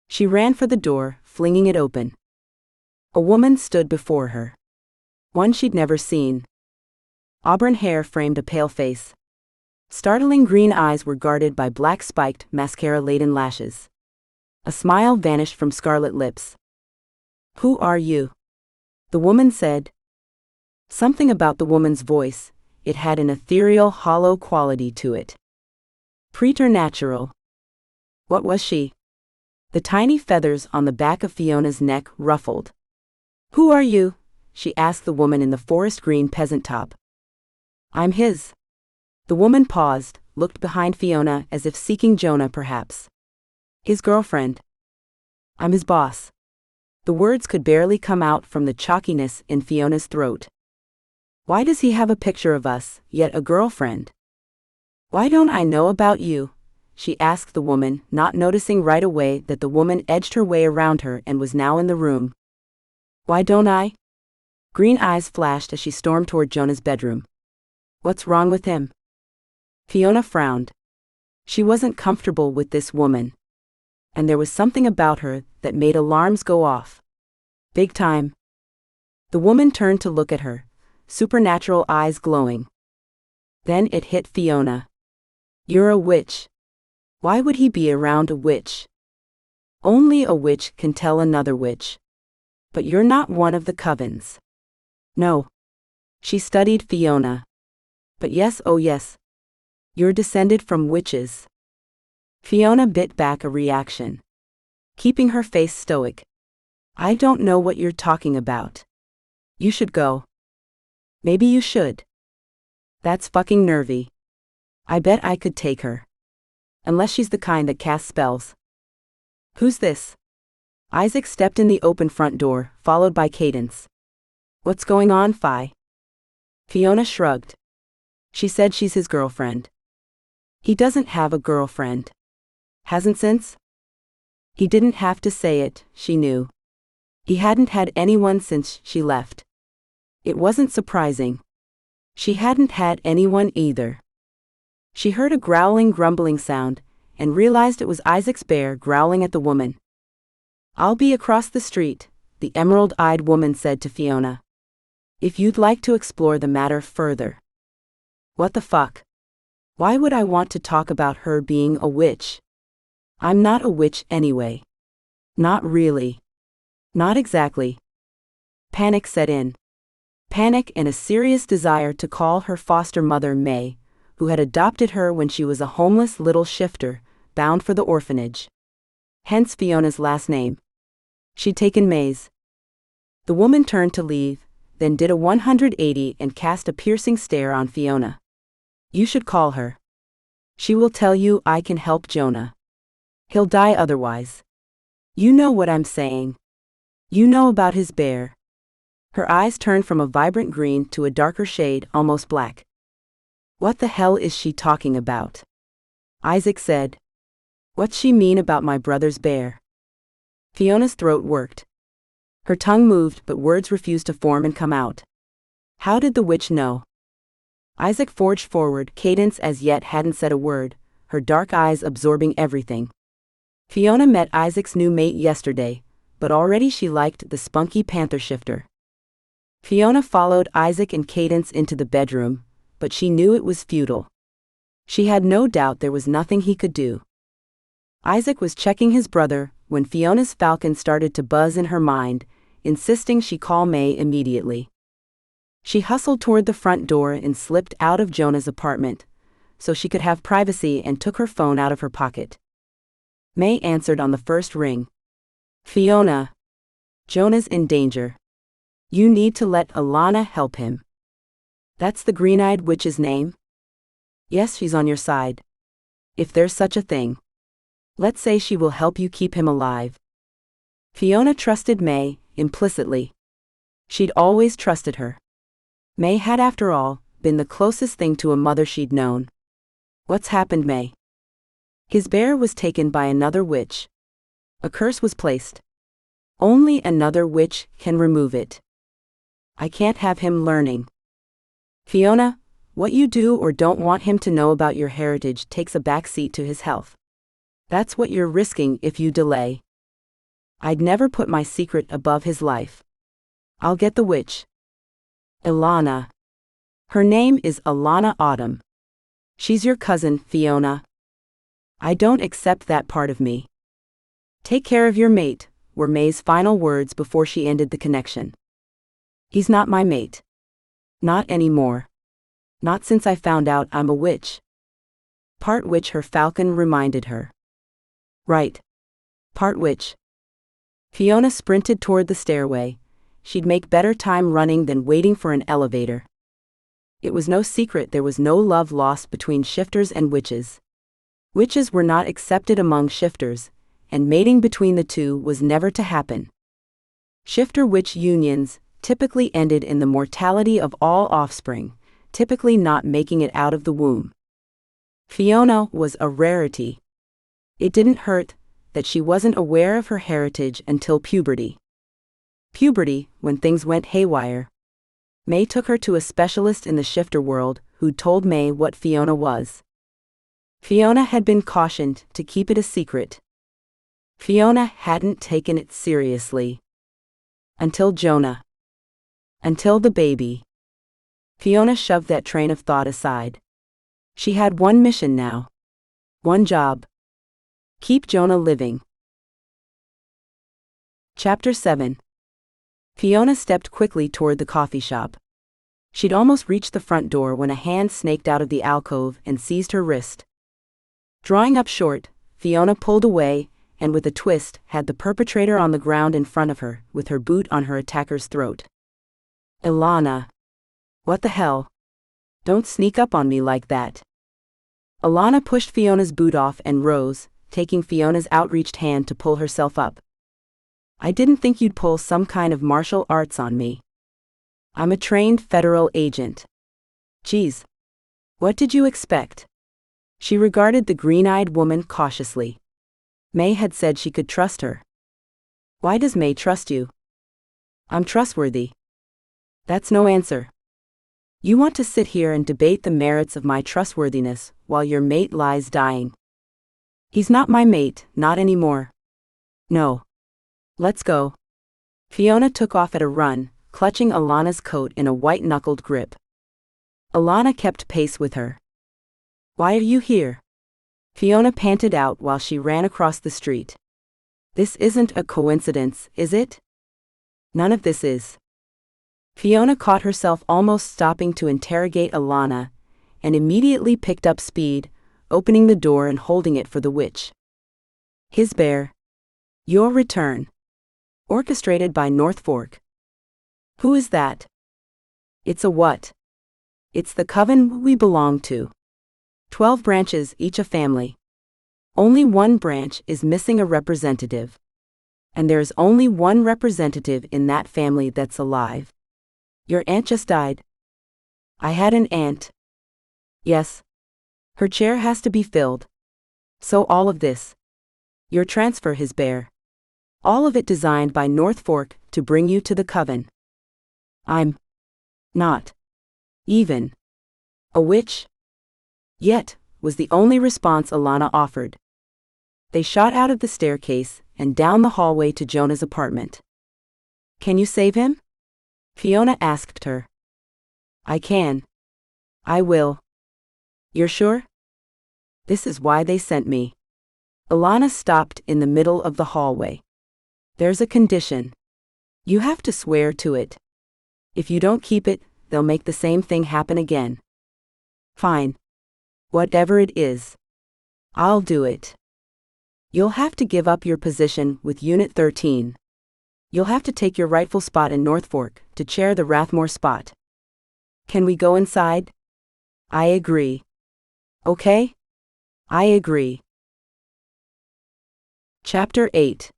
She ran for the door, flinging it open. A woman stood before her. One she'd never seen. Auburn hair framed a pale face. Startling green eyes were guarded by black spiked, mascara-laden lashes. A smile vanished from scarlet lips. "Who are you?" the woman said. Something about the woman's voice, it had an ethereal, hollow quality to it. Preternatural. What was she? The tiny feathers on the back of Fiona's neck ruffled. "Who are you?" she asked the woman in the forest green peasant top. "I'm his." The woman paused, looked behind Fiona as if seeking Jonah perhaps. "His girlfriend." "I'm his boss." The words could barely come out from the chalkiness in Fiona's throat. "Why does he have a picture of us, yet a girlfriend?" "Why don't I know about you?" she asked the woman, not noticing right away that the woman edged her way around her and was now in the room. "Why don't I?" Green eyes flashed as she stormed toward Jonah's bedroom. "What's wrong with him?" Fiona frowned. She wasn't comfortable with this woman. And there was something about her that made alarms go off. Big time. The woman turned to look at her, supernatural eyes glowing. Then it hit Fiona. "You're a witch." Why would he be around a witch? Only a witch can tell another witch. But you're not one of the covens. No. She studied Fiona. But yes, oh yes. You're descended from witches. Fiona bit back a reaction. Keeping her face stoic. "I don't know what you're talking about." "You should go." "Maybe you should." "That's fucking nervy." "I bet I could take her. Unless she's the kind that casts spells." "Who's this?" Isaac stepped in the open front door, followed by Cadence. "What's going on, Fi?" Fiona shrugged. She said she's his girlfriend. He doesn't have a girlfriend. Hasn't since? He didn't have to say it, she knew. He hadn't had anyone since she left. It wasn't surprising. She hadn't had anyone either. She heard a growling, grumbling sound, and realized it was Isaac's bear growling at the woman. "I'll be across the street," the emerald-eyed woman said to Fiona. "If you'd like to explore the matter further." What the fuck? Why would I want to talk about her being a witch? I'm not a witch anyway. Not really. Not exactly. Panic set in. Panic and a serious desire to call her foster mother May, who had adopted her when she was a homeless little shifter, bound for the orphanage. Hence Fiona's last name. She'd taken May's. The woman turned to leave, then did a 180 and cast a piercing stare on Fiona. "You should call her. She will tell you I can help Jonah. He'll die otherwise. You know what I'm saying. You know about his bear." Her eyes turned from a vibrant green to a darker shade, almost black. "What the hell is she talking about?" Isaac said. "What's she mean about my brother's bear?" Fiona's throat worked. Her tongue moved, but words refused to form and come out. How did the witch know? Isaac forged forward. Cadence as yet hadn't said a word, her dark eyes absorbing everything. Fiona met Isaac's new mate yesterday, but already she liked the spunky panther shifter. Fiona followed Isaac and Cadence into the bedroom, but she knew it was futile. She had no doubt there was nothing he could do. Isaac was checking his brother when Fiona's falcon started to buzz in her mind, insisting she call May immediately. She hustled toward the front door and slipped out of Jonah's apartment, so she could have privacy, and took her phone out of her pocket. May answered on the first ring. "Fiona. Jonah's in danger. You need to let Alana help him." "That's the green-eyed witch's name?" "Yes, she's on your side. If there's such a thing. Let's say she will help you keep him alive." Fiona trusted May, implicitly. She'd always trusted her. May had, after all, been the closest thing to a mother she'd known. "What's happened, May?" "His bear was taken by another witch. A curse was placed. Only another witch can remove it. I can't have him learning." "Fiona, what you do or don't want him to know about your heritage takes a backseat to his health. That's what you're risking if you delay. I'd never put my secret above his life. I'll get the witch." "Alana. Her name is Alana Autumn. She's your cousin, Fiona." "I don't accept that part of me." "Take care of your mate," were May's final words before she ended the connection. "He's not my mate. Not anymore. Not since I found out I'm a witch." Part witch, her falcon reminded her. "Right. Part witch." Fiona sprinted toward the stairway. She'd make better time running than waiting for an elevator. It was no secret there was no love lost between shifters and witches. Witches were not accepted among shifters, and mating between the two was never to happen. Shifter-witch unions typically ended in the mortality of all offspring, typically not making it out of the womb. Fiona was a rarity. It didn't hurt that she wasn't aware of her heritage until puberty. Puberty, when things went haywire. May took her to a specialist in the shifter world who told May what Fiona was. Fiona had been cautioned to keep it a secret. Fiona hadn't taken it seriously. Until Jonah. Until the baby. Fiona shoved that train of thought aside. She had one mission now. One job. Keep Jonah living. Chapter 7. Fiona stepped quickly toward the coffee shop. She'd almost reached the front door when a hand snaked out of the alcove and seized her wrist. Drawing up short, Fiona pulled away, and with a twist, had the perpetrator on the ground in front of her, with her boot on her attacker's throat. "Alana. What the hell? Don't sneak up on me like that." Alana pushed Fiona's boot off and rose, taking Fiona's outreached hand to pull herself up. "I didn't think you'd pull some kind of martial arts on me. I'm a trained federal agent." "Geez. What did you expect?" She regarded the green-eyed woman cautiously. May had said she could trust her. "Why does May trust you?" "I'm trustworthy." "That's no answer. You want to sit here and debate the merits of my trustworthiness while your mate lies dying." "He's not my mate, not anymore." "No. Let's go." Fiona took off at a run, clutching Alana's coat in a white-knuckled grip. Alana kept pace with her. "Why are you here?" Fiona panted out while she ran across the street. "This isn't a coincidence, is it?" "None of this is." Fiona caught herself almost stopping to interrogate Alana, and immediately picked up speed, opening the door and holding it for the witch. "His bear. Your return. Orchestrated by North Fork." "Who is that?" "It's a what?" "It's the coven we belong to. 12 branches, each a family. Only one branch is missing a representative. And there's only one representative in that family that's alive. Your aunt just died." "I had an aunt." "Yes. Her chair has to be filled. So all of this. Your transfer, his bear. All of it designed by North Fork to bring you to the coven. I'm not even a witch yet," was the only response Alana offered. They shot out of the staircase and down the hallway to Jonah's apartment. "Can you save him?" Fiona asked her. "I can. I will." "You're sure?" "This is why they sent me." Alana stopped in the middle of the hallway. "There's a condition. You have to swear to it. If you don't keep it, they'll make the same thing happen again." "Fine. Whatever it is. I'll do it." "You'll have to give up your position with Unit 13. You'll have to take your rightful spot in North Fork to chair the Rathmore spot." "Can we go inside?" "I agree." "Okay? I agree." Chapter 8.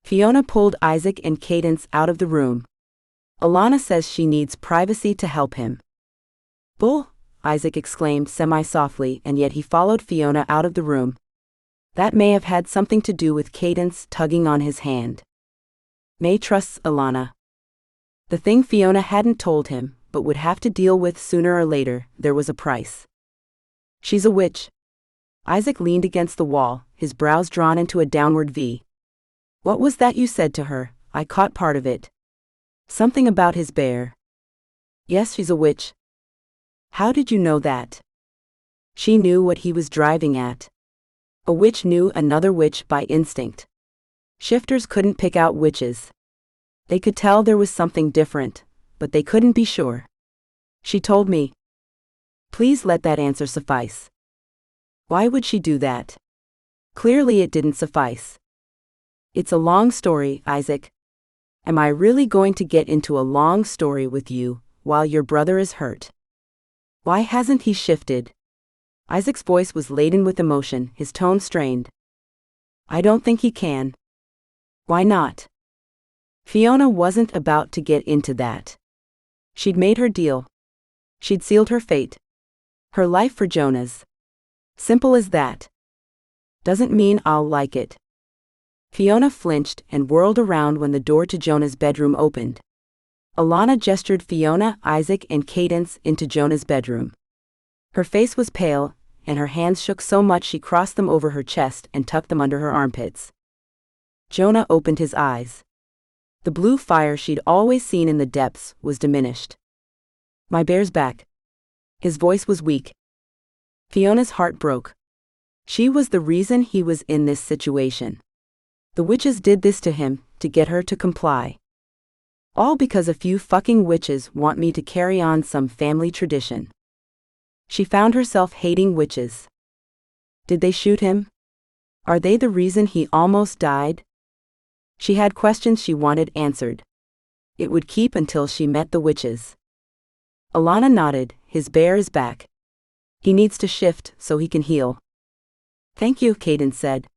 Fiona pulled Isaac and Cadence out of the room. Alana says she needs privacy to help him. "Bull," Isaac exclaimed semi-softly, and yet he followed Fiona out of the room. That may have had something to do with Cadence tugging on his hand. May trusts Alana. The thing Fiona hadn't told him, but would have to deal with sooner or later, there was a price. "She's a witch." Isaac leaned against the wall, his brows drawn into a downward V. "What was that you said to her?" "I caught part of it. Something about his bear." "Yes, she's a witch." "How did you know that?" She knew what he was driving at. A witch knew another witch by instinct. Shifters couldn't pick out witches. They could tell there was something different, but they couldn't be sure. "She told me." Please let that answer suffice. Why would she do that? Clearly it didn't suffice. "It's a long story, Isaac." "Am I really going to get into a long story with you, while your brother is hurt?" Why hasn't he shifted? Isaac's voice was laden with emotion, his tone strained. "I don't think he can." "Why not?" Fiona wasn't about to get into that. She'd made her deal. She'd sealed her fate. Her life for Jonah's. Simple as that. "Doesn't mean I'll like it." Fiona flinched and whirled around when the door to Jonah's bedroom opened. Alana gestured Fiona, Isaac, and Cadence into Jonah's bedroom. Her face was pale, and her hands shook so much she crossed them over her chest and tucked them under her armpits. Jonah opened his eyes. The blue fire she'd always seen in the depths was diminished. "My bear's back." His voice was weak. Fiona's heart broke. She was the reason he was in this situation. The witches did this to him, to get her to comply. All because a few fucking witches want me to carry on some family tradition. She found herself hating witches. Did they shoot him? Are they the reason he almost died? She had questions she wanted answered. It would keep until she met the witches. Alana nodded. "His bear is back. He needs to shift so he can heal." "Thank you," Cadence said.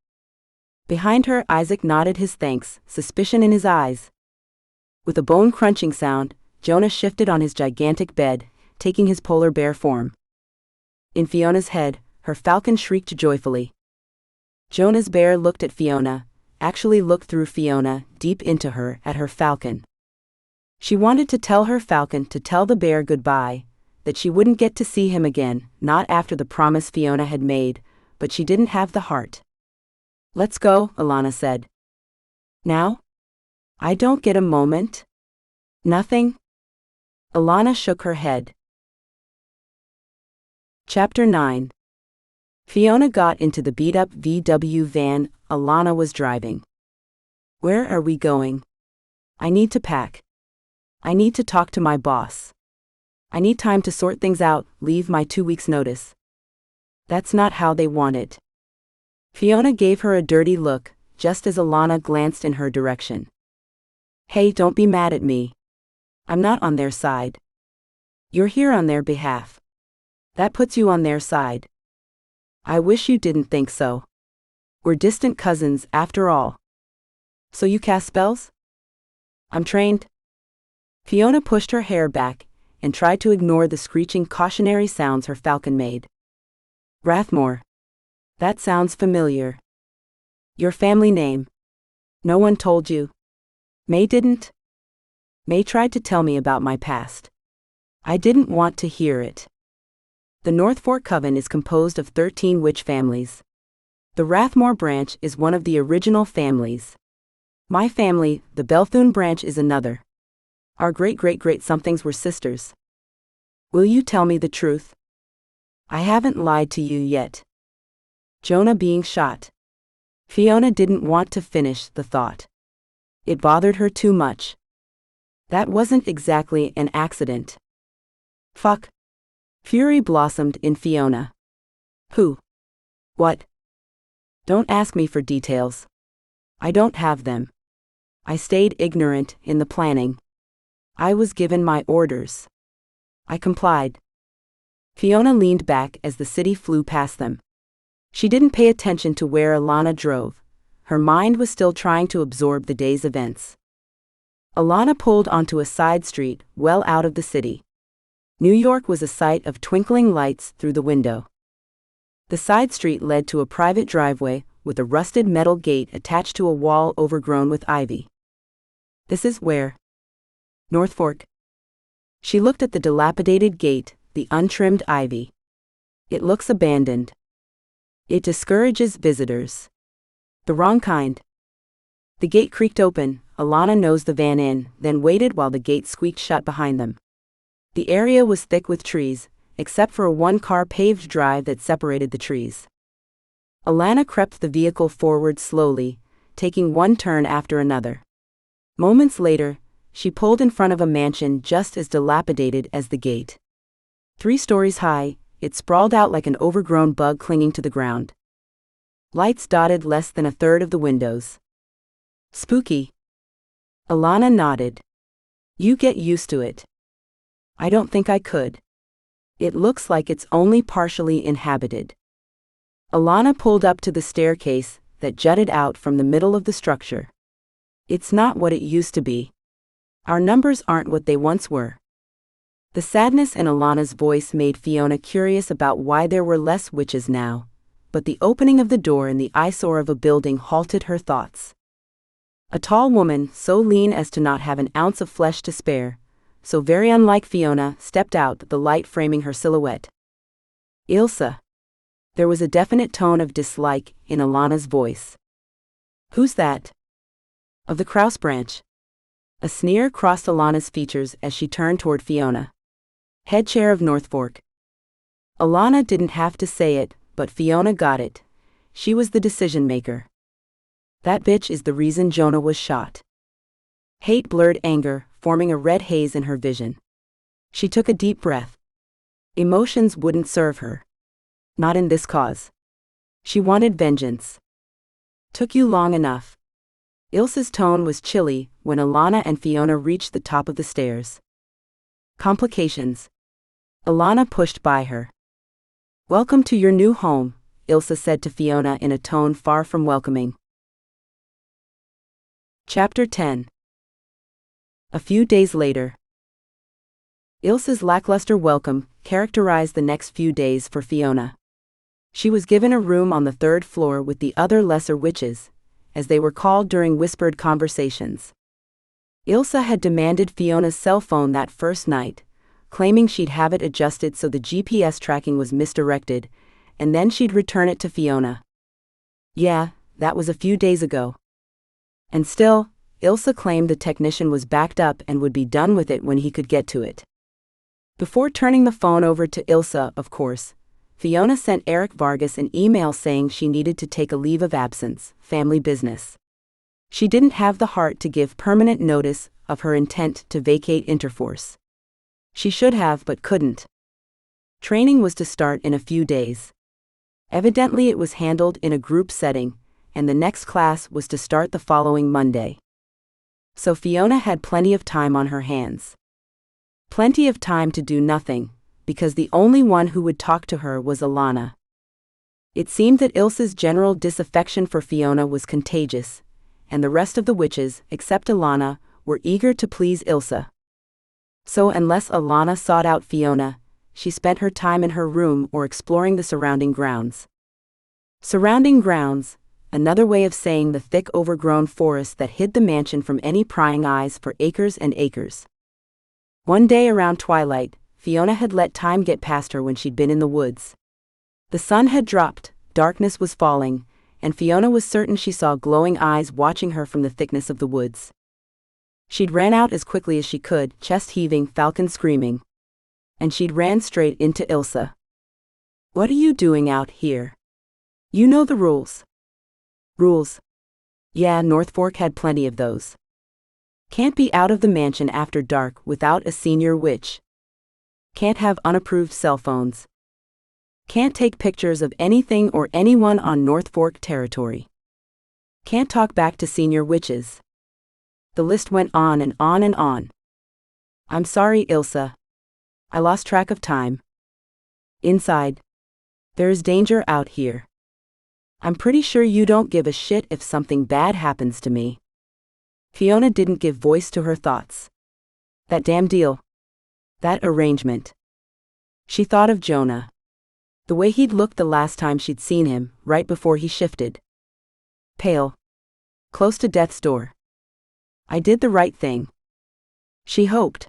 Behind her, Isaac nodded his thanks, suspicion in his eyes. With a bone-crunching sound, Jonah shifted on his gigantic bed, taking his polar bear form. In Fiona's head, her falcon shrieked joyfully. Jonah's bear looked at Fiona, actually looked through Fiona, deep into her, at her falcon. She wanted to tell her falcon to tell the bear goodbye, that she wouldn't get to see him again, not after the promise Fiona had made, but she didn't have the heart. "Let's go," Alana said. "Now? I don't get a moment?" "Nothing?" Alana shook her head. Chapter 9. Fiona got into the beat-up VW van Alana was driving. "Where are we going?" "I need to pack. I need to talk to my boss. I need time to sort things out, leave my 2 weeks' notice." "That's not how they want it." Fiona gave her a dirty look, just as Alana glanced in her direction. "Hey, don't be mad at me. I'm not on their side. You're here on their behalf. That puts you on their side. I wish you didn't think so. We're distant cousins, after all." "So you cast spells?" "I'm trained." Fiona pushed her hair back and tried to ignore the screeching cautionary sounds her falcon made. "Rathmore. That sounds familiar. Your family name. No one told you?" "May didn't." "May tried to tell me about my past. I didn't want to hear it. The North Fork Coven is composed of 13 witch families. The Rathmore branch is one of the original families. My family, the Belthune branch, is another. Our great-great-great somethings were sisters. Will you tell me the truth? I haven't lied to you yet. Jonah being shot. Fiona didn't want to finish the thought. It bothered her too much. That wasn't exactly an accident. Fuck. Fury blossomed in Fiona. Who? What? Don't ask me for details. I don't have them. I stayed ignorant in the planning. I was given my orders. I complied. Fiona leaned back as the city flew past them. She didn't pay attention to where Alana drove. Her mind was still trying to absorb the day's events. Alana pulled onto a side street, well out of the city. New York was a sight of twinkling lights through the window. The side street led to a private driveway with a rusted metal gate attached to a wall overgrown with ivy. This is where? North Fork. She looked at the dilapidated gate, the untrimmed ivy. It looks abandoned. It discourages visitors. The wrong kind. The gate creaked open. Alana nosed the van in, then waited while the gate squeaked shut behind them. The area was thick with trees, except for a one-car paved drive that separated the trees. Alana crept the vehicle forward slowly, taking one turn after another. Moments later, she pulled in front of a mansion just as dilapidated as the gate. 3 stories high, it sprawled out like an overgrown bug clinging to the ground. Lights dotted less than a third of the windows. Spooky. Alana nodded. You get used to it. I don't think I could. It looks like it's only partially inhabited. Alana pulled up to the staircase that jutted out from the middle of the structure. It's not what it used to be. Our numbers aren't what they once were. The sadness in Alana's voice made Fiona curious about why there were less witches now, but the opening of the door in the eyesore of a building halted her thoughts. A tall woman, so lean as to not have an ounce of flesh to spare, so very unlike Fiona, stepped out, the light framing her silhouette. Ilsa. There was a definite tone of dislike in Alana's voice. Who's that? Of the Kraus branch. A sneer crossed Alana's features as she turned toward Fiona. Head chair of North Fork. Alana didn't have to say it, but Fiona got it. She was the decision maker. That bitch is the reason Jonah was shot. Hate blurred anger, forming a red haze in her vision. She took a deep breath. Emotions wouldn't serve her. Not in this cause. She wanted vengeance. Took you long enough. Ilsa's tone was chilly when Alana and Fiona reached the top of the stairs. Complications. Alana pushed by her. Welcome to your new home, Ilsa said to Fiona in a tone far from welcoming. Chapter 10. A few days later. Ilsa's lackluster welcome characterized the next few days for Fiona. She was given a room on the 3rd floor with the other lesser witches, as they were called during whispered conversations. Ilsa had demanded Fiona's cell phone that first night, claiming she'd have it adjusted so the GPS tracking was misdirected, and then she'd return it to Fiona. Yeah, that was a few days ago. And still, Ilsa claimed the technician was backed up and would be done with it when he could get to it. Before turning the phone over to Ilsa, of course, Fiona sent Eric Vargas an email saying she needed to take a leave of absence, family business. She didn't have the heart to give permanent notice of her intent to vacate InterForce. She should have but couldn't. Training was to start in a few days. Evidently it was handled in a group setting, and the next class was to start the following Monday. So Fiona had plenty of time on her hands. Plenty of time to do nothing, because the only one who would talk to her was Alana. It seemed that Ilsa's general disaffection for Fiona was contagious, and the rest of the witches, except Alana, were eager to please Ilsa. So unless Alana sought out Fiona, she spent her time in her room or exploring the surrounding grounds. Surrounding grounds, another way of saying the thick overgrown forest that hid the mansion from any prying eyes for acres and acres. One day around twilight, Fiona had let time get past her when she'd been in the woods. The sun had dropped, darkness was falling, and Fiona was certain she saw glowing eyes watching her from the thickness of the woods. She'd ran out as quickly as she could, chest heaving, falcon screaming. And she'd ran straight into Ilsa. "What are you doing out here? You know the rules." "Rules? Yeah, North Fork had plenty of those. Can't be out of the mansion after dark without a senior witch. Can't have unapproved cell phones. Can't take pictures of anything or anyone on North Fork territory. Can't talk back to senior witches." The list went on and on and on. "I'm sorry, Ilsa. I lost track of time. Inside. There is danger out here. I'm pretty sure you don't give a shit if something bad happens to me." Fiona didn't give voice to her thoughts. That damn deal. That arrangement. She thought of Jonah. The way he'd looked the last time she'd seen him, right before he shifted. Pale. Close to death's door. I did the right thing. She hoped.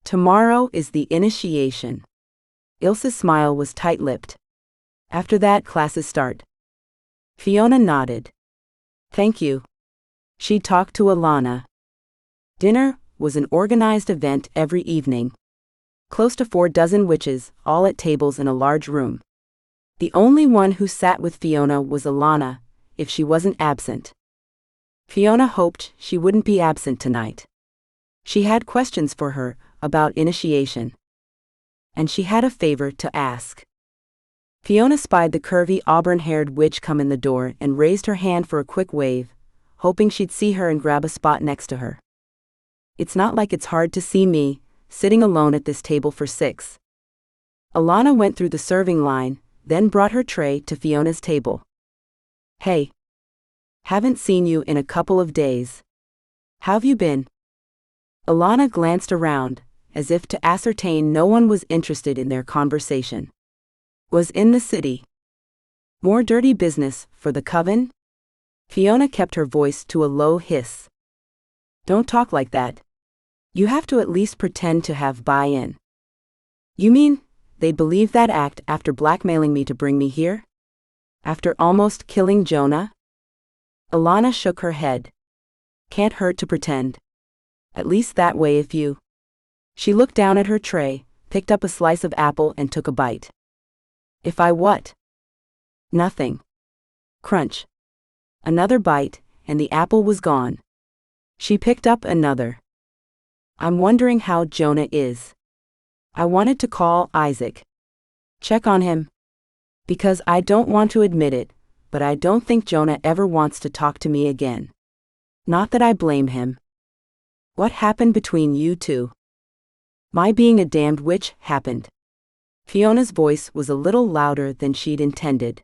Tomorrow is the initiation. Ilsa's smile was tight-lipped. After that, classes start. Fiona nodded. Thank you. She talked to Alana. Dinner was an organized event every evening. Close to 4 witches, all at tables in a large room. The only one who sat with Fiona was Alana, if she wasn't absent. Fiona hoped she wouldn't be absent tonight. She had questions for her about initiation. And she had a favor to ask. Fiona spied the curvy auburn-haired witch come in the door and raised her hand for a quick wave, hoping she'd see her and grab a spot next to her. "It's not like it's hard to see me, sitting alone at this table for 6. Alana went through the serving line, then brought her tray to Fiona's table. "Hey. Haven't seen you in a couple of days. How've you been?" Alana glanced around, as if to ascertain no one was interested in their conversation. "Was in the city. More dirty business for the coven?" Fiona kept her voice to a low hiss. "Don't talk like that. You have to at least pretend to have buy-in." "You mean, they'd believe that act after blackmailing me to bring me here? After almost killing Jonah?" Alana shook her head. "Can't hurt to pretend. At least that way if you..." She looked down at her tray, picked up a slice of apple and took a bite. "If I what?" "Nothing." Crunch. Another bite, and the apple was gone. She picked up another. "I'm wondering how Jonah is. I wanted to call Isaac. Check on him. Because I don't want to admit it, but I don't think Jonah ever wants to talk to me again. Not that I blame him. What happened between you two?" "My being a damned witch happened." Fiona's voice was a little louder than she'd intended.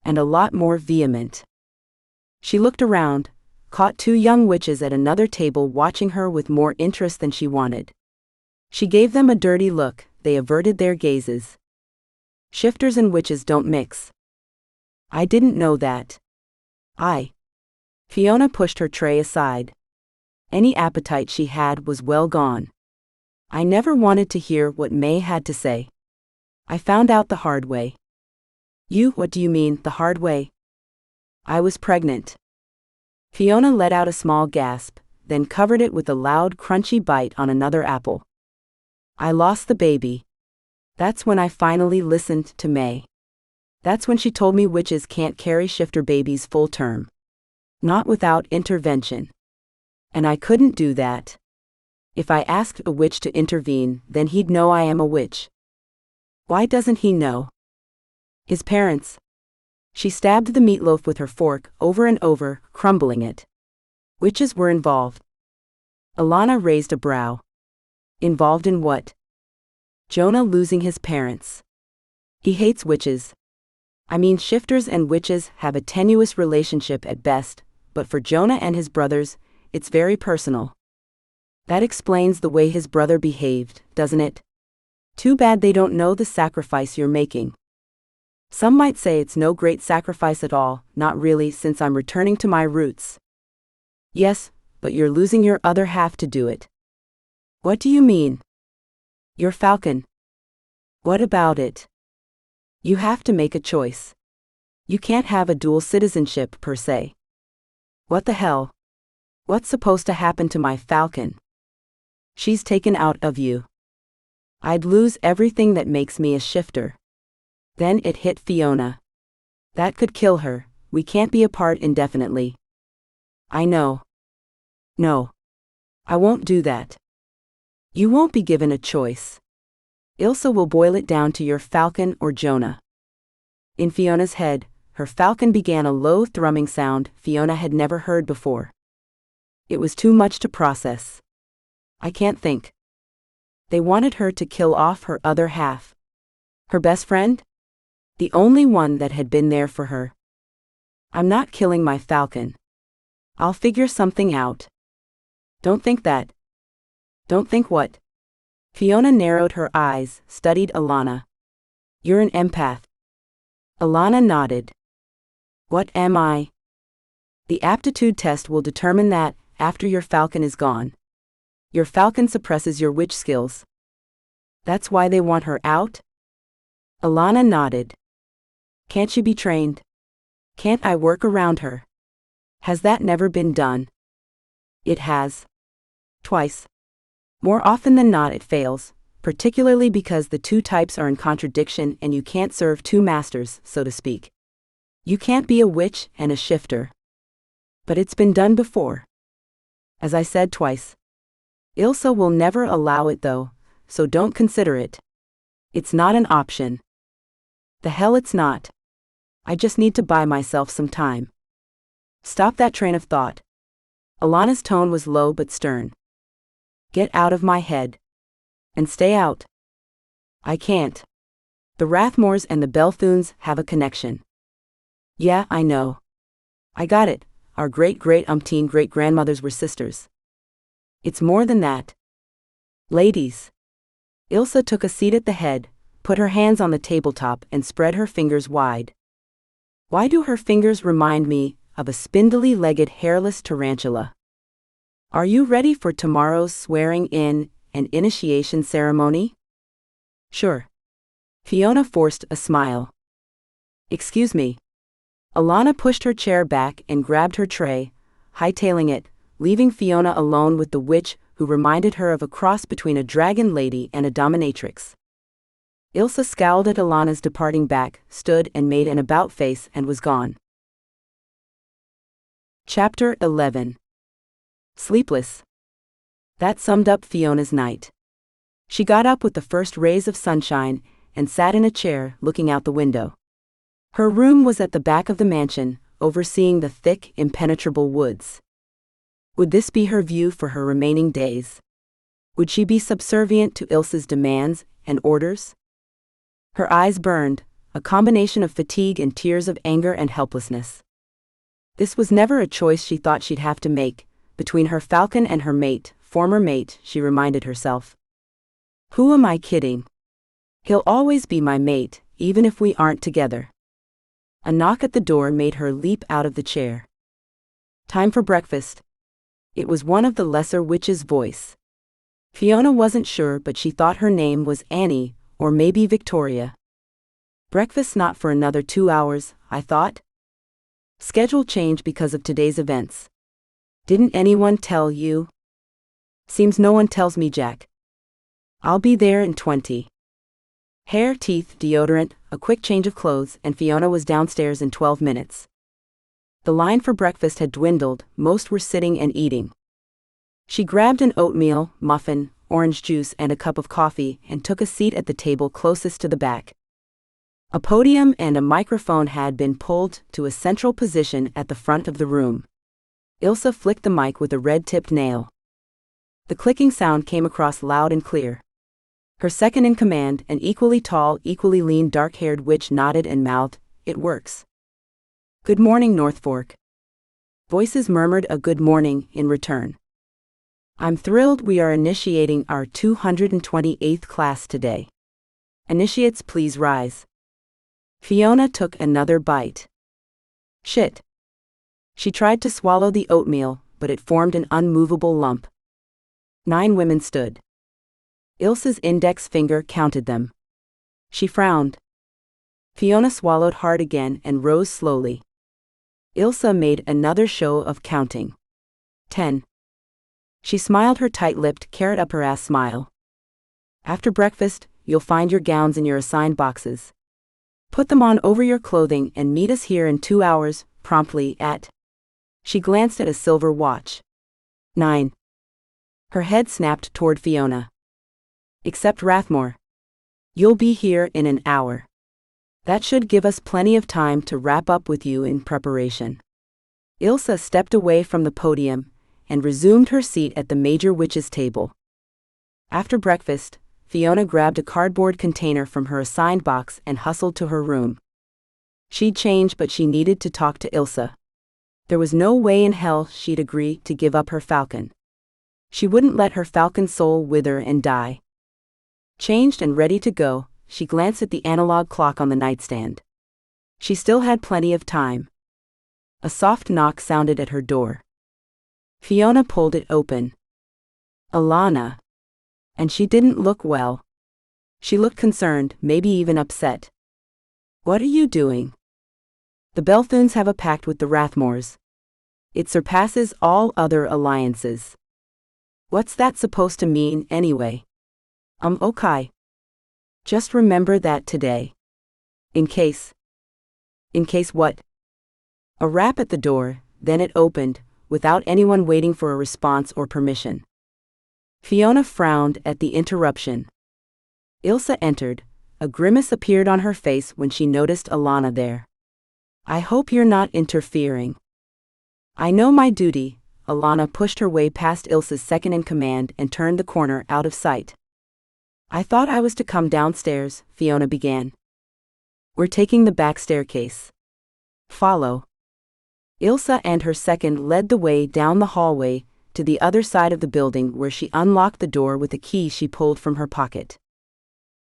And a lot more vehement. She looked around, caught 2 young witches at another table watching her with more interest than she wanted. She gave them a dirty look, they averted their gazes. "Shifters and witches don't mix." "I didn't know that." Fiona pushed her tray aside. Any appetite she had was well gone. "I never wanted to hear what May had to say. I found out the hard way." What do you mean, the hard way?" "I was pregnant." Fiona let out a small gasp, then covered it with a loud, crunchy bite on another apple. "I lost the baby. That's when I finally listened to May. That's when she told me witches can't carry shifter babies full term. Not without intervention. And I couldn't do that. If I asked a witch to intervene, then he'd know I am a witch." "Why doesn't he know?" "His parents." She stabbed the meatloaf with her fork, over and over, crumbling it. "Witches were involved." Alana raised a brow. "Involved in what?" "Jonah losing his parents. He hates witches. I mean, shifters and witches have a tenuous relationship at best, but for Jonah and his brothers, it's very personal. That explains the way his brother behaved, doesn't it? Too bad they don't know the sacrifice you're making." "Some might say it's no great sacrifice at all, not really, since I'm returning to my roots." "Yes, but you're losing your other half to do it." "What do you mean?" "Your falcon." "What about it?" "You have to make a choice. You can't have a dual citizenship per se. What the hell? What's supposed to happen to my falcon? She's taken out of you. I'd lose everything that makes me a shifter. Then it hit Fiona. That could kill her. We can't be apart indefinitely. I know. No. I won't do that. You won't be given a choice. Ilsa will boil it down to your falcon or Jonah. In Fiona's head, her falcon began a low thrumming sound Fiona had never heard before. It was too much to process. I can't think. They wanted her to kill off her other half. Her best friend? The only one that had been there for her. I'm not killing my falcon. I'll figure something out. Don't think that. Don't think what? Fiona narrowed her eyes, studied Alana. You're an empath. Alana nodded. What am I? The aptitude test will determine that after your falcon is gone. Your falcon suppresses your witch skills. That's why they want her out? Alana nodded. Can't she be trained? Can't I work around her? Has that never been done? It has. Twice. More often than not it fails, particularly because the two types are in contradiction and you can't serve two masters, so to speak. You can't be a witch and a shifter. But it's been done before. As I said, twice. Ilsa will never allow it though, so don't consider it. It's not an option. The hell it's not. I just need to buy myself some time. Stop that train of thought. Alana's tone was low but stern. Get out of my head. And stay out. I can't. The Rathmores and the Belthunes have a connection. Yeah, I know. I got it. Our great-great-umpteen great-grandmothers were sisters. It's more than that. Ladies. Ilsa took a seat at the head, put her hands on the tabletop and spread her fingers wide. Why do her fingers remind me of a spindly-legged hairless tarantula? Are you ready for tomorrow's swearing-in and initiation ceremony? Sure. Fiona forced a smile. Excuse me. Alana pushed her chair back and grabbed her tray, hightailing it, leaving Fiona alone with the witch who reminded her of a cross between a dragon lady and a dominatrix. Ilsa scowled at Alana's departing back, stood and made an about-face and was gone. Chapter 11. Sleepless. That summed up Fiona's night. She got up with the first rays of sunshine and sat in a chair looking out the window. Her room was at the back of the mansion, overseeing the thick, impenetrable woods. Would this be her view for her remaining days? Would she be subservient to Ilsa's demands and orders? Her eyes burned, a combination of fatigue and tears of anger and helplessness. This was never a choice she thought she'd have to make, between her falcon and her mate, former mate, she reminded herself. Who am I kidding? He'll always be my mate, even if we aren't together. A knock at the door made her leap out of the chair. Time for breakfast. It was one of the lesser witches' voice. Fiona wasn't sure, but she thought her name was Annie, or maybe Victoria. Breakfast not for another 2 hours, I thought. Schedule change because of today's events. Didn't anyone tell you? Seems no one tells me jack. I'll be there in 20. Hair, teeth, deodorant, a quick change of clothes, and Fiona was downstairs in 12 minutes. The line for breakfast had dwindled, most were sitting and eating. She grabbed an oatmeal, muffin, orange juice and a cup of coffee and took a seat at the table closest to the back. A podium and a microphone had been pulled to a central position at the front of the room. Ilsa flicked the mic with a red-tipped nail. The clicking sound came across loud and clear. Her second-in-command, an equally tall, equally lean, dark-haired witch nodded and mouthed, "It works." "Good morning, North Fork." Voices murmured a good morning in return. "I'm thrilled we are initiating our 228th class today. Initiates, please rise." Fiona took another bite. Shit. She tried to swallow the oatmeal, but it formed an unmovable lump. 9 women stood. Ilsa's index finger counted them. She frowned. Fiona swallowed hard again and rose slowly. Ilsa made another show of counting. 10. She smiled her tight-lipped, carrot-up-her-ass smile. After breakfast, you'll find your gowns in your assigned boxes. Put them on over your clothing and meet us here in 2 hours, promptly at. She glanced at a silver watch. 9. Her head snapped toward Fiona. Except Rathmore. You'll be here in an hour. That should give us plenty of time to wrap up with you in preparation. Ilsa stepped away from the podium and resumed her seat at the Major Witch's table. After breakfast, Fiona grabbed a cardboard container from her assigned box and hustled to her room. She'd change, but she needed to talk to Ilsa. There was no way in hell she'd agree to give up her falcon. She wouldn't let her falcon soul wither and die. Changed and ready to go, she glanced at the analog clock on the nightstand. She still had plenty of time. A soft knock sounded at her door. Fiona pulled it open. Alana. And she didn't look well. She looked concerned, maybe even upset. What are you doing? The Belthunes have a pact with the Rathmores. It surpasses all other alliances. What's that supposed to mean anyway? Okay. Just remember that today. In case. In case what? A rap at the door, then it opened, without anyone waiting for a response or permission. Fiona frowned at the interruption. Ilsa entered. A grimace appeared on her face when she noticed Alana there. I hope you're not interfering. I know my duty. Alana pushed her way past Ilsa's second-in-command and turned the corner out of sight. I thought I was to come downstairs, Fiona began. We're taking the back staircase. Follow. Ilsa and her second led the way down the hallway to the other side of the building, where she unlocked the door with a key she pulled from her pocket.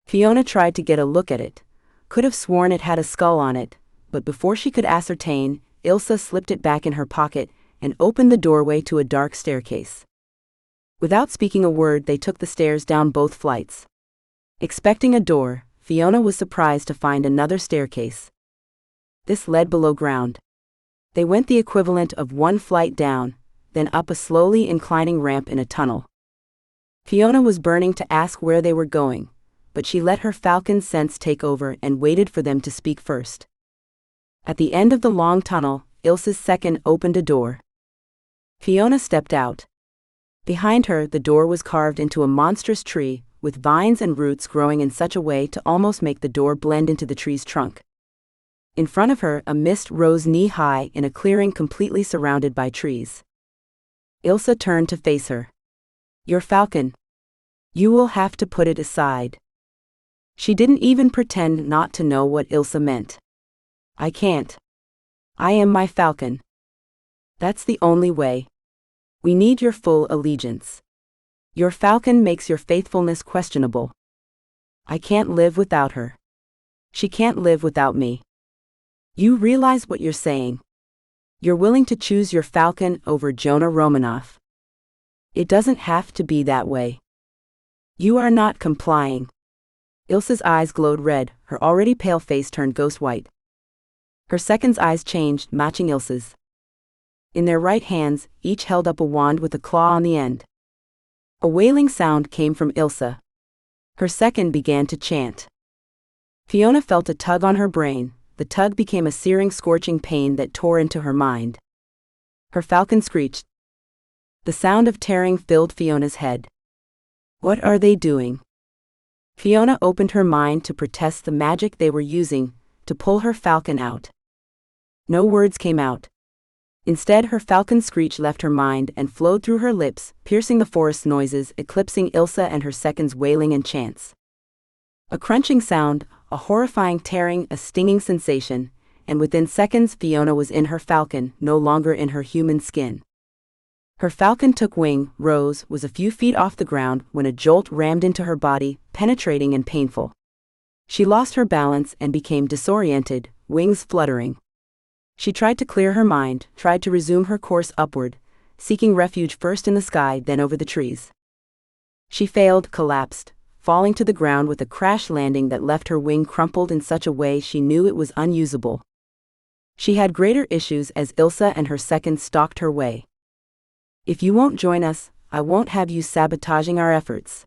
Fiona tried to get a look at it. Could have sworn it had a skull on it, but before she could ascertain, Ilsa slipped it back in her pocket and opened the doorway to a dark staircase. Without speaking a word, they took the stairs down both flights. Expecting a door, Fiona was surprised to find another staircase. This led below ground. They went the equivalent of one flight down, then up a slowly inclining ramp in a tunnel. Fiona was burning to ask where they were going, but she let her falcon sense take over and waited for them to speak first. At the end of the long tunnel, Ilsa's second opened a door. Fiona stepped out. Behind her, the door was carved into a monstrous tree, with vines and roots growing in such a way to almost make the door blend into the tree's trunk. In front of her, a mist rose knee-high in a clearing completely surrounded by trees. Ilsa turned to face her. Your falcon. You will have to put it aside. She didn't even pretend not to know what Ilsa meant. I can't. I am my falcon. That's the only way. We need your full allegiance. Your falcon makes your faithfulness questionable. I can't live without her. She can't live without me. You realize what you're saying? You're willing to choose your falcon over Jonah Romanoff. It doesn't have to be that way. You are not complying. Ilsa's eyes glowed red, her already pale face turned ghost white. Her second's eyes changed, matching Ilsa's. In their right hands, each held up a wand with a claw on the end. A wailing sound came from Ilsa. Her second began to chant. Fiona felt a tug on her brain. The tug became a searing, scorching pain that tore into her mind. Her falcon screeched. The sound of tearing filled Fiona's head. What are they doing? Fiona opened her mind to protest the magic they were using to pull her falcon out. No words came out. Instead, her falcon's screech left her mind and flowed through her lips, piercing the forest noises, eclipsing Ilsa and her second's wailing and chants. A crunching sound, a horrifying tearing, a stinging sensation, and within seconds Fiona was in her falcon, no longer in her human skin. Her falcon took wing, rose, was a few feet off the ground when a jolt rammed into her body, penetrating and painful. She lost her balance and became disoriented, wings fluttering. She tried to clear her mind, tried to resume her course upward, seeking refuge first in the sky, then over the trees. She failed, collapsed, falling to the ground with a crash landing that left her wing crumpled in such a way she knew it was unusable. She had greater issues as Ilsa and her second stalked her way. "If you won't join us, I won't have you sabotaging our efforts."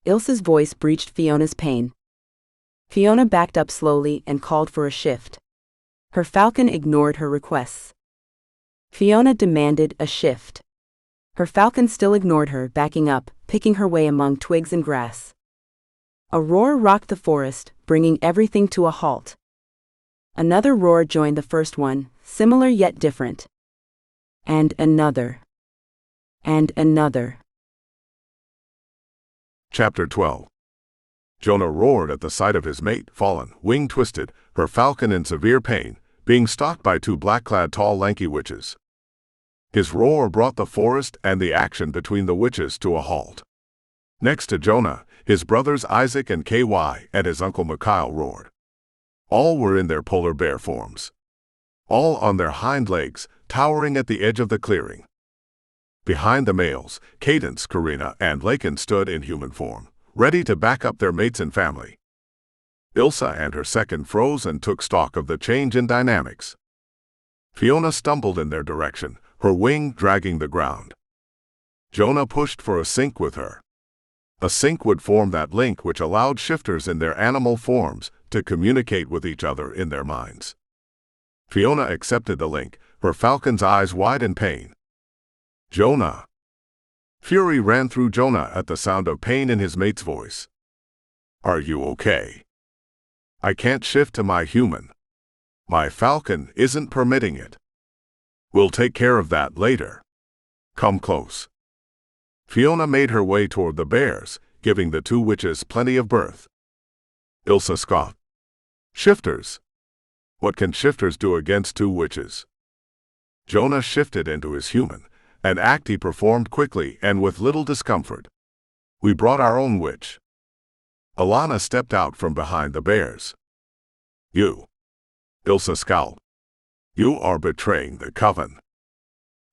Ilsa's voice breached Fiona's pain. Fiona backed up slowly and called for a shift. Her falcon ignored her requests. Fiona demanded a shift. Her falcon still ignored her, backing up, picking her way among twigs and grass. A roar rocked the forest, bringing everything to a halt. Another roar joined the first one, similar yet different. And another. And another. Chapter 12. Jonah roared at the sight of his mate, fallen, wing twisted, her falcon in severe pain, being stalked by two black-clad tall lanky witches. His roar brought the forest and the action between the witches to a halt. Next to Jonah, his brothers Isaac and KY and his uncle Mikhail roared. All were in their polar bear forms. All on their hind legs, towering at the edge of the clearing. Behind the males, Cadence, Karina, and Lakin stood in human form, ready to back up their mates and family. Ilsa and her second froze and took stock of the change in dynamics. Fiona stumbled in their direction, her wing dragging the ground. Jonah pushed for a sync with her. A sync would form that link which allowed shifters in their animal forms to communicate with each other in their minds. Fiona accepted the link, her falcon's eyes wide in pain. "Jonah." Fury ran through Jonah at the sound of pain in his mate's voice. "Are you okay?" "I can't shift to my human. My falcon isn't permitting it. We'll take care of that later. Come close." Fiona made her way toward the bears, giving the two witches plenty of berth. Ilsa scoffed. "Shifters? What can shifters do against two witches?" Jonah shifted into his human, an act he performed quickly and with little discomfort. "We brought our own witch." Alana stepped out from behind the bears. "You." Ilsa scowled. "You are betraying the coven.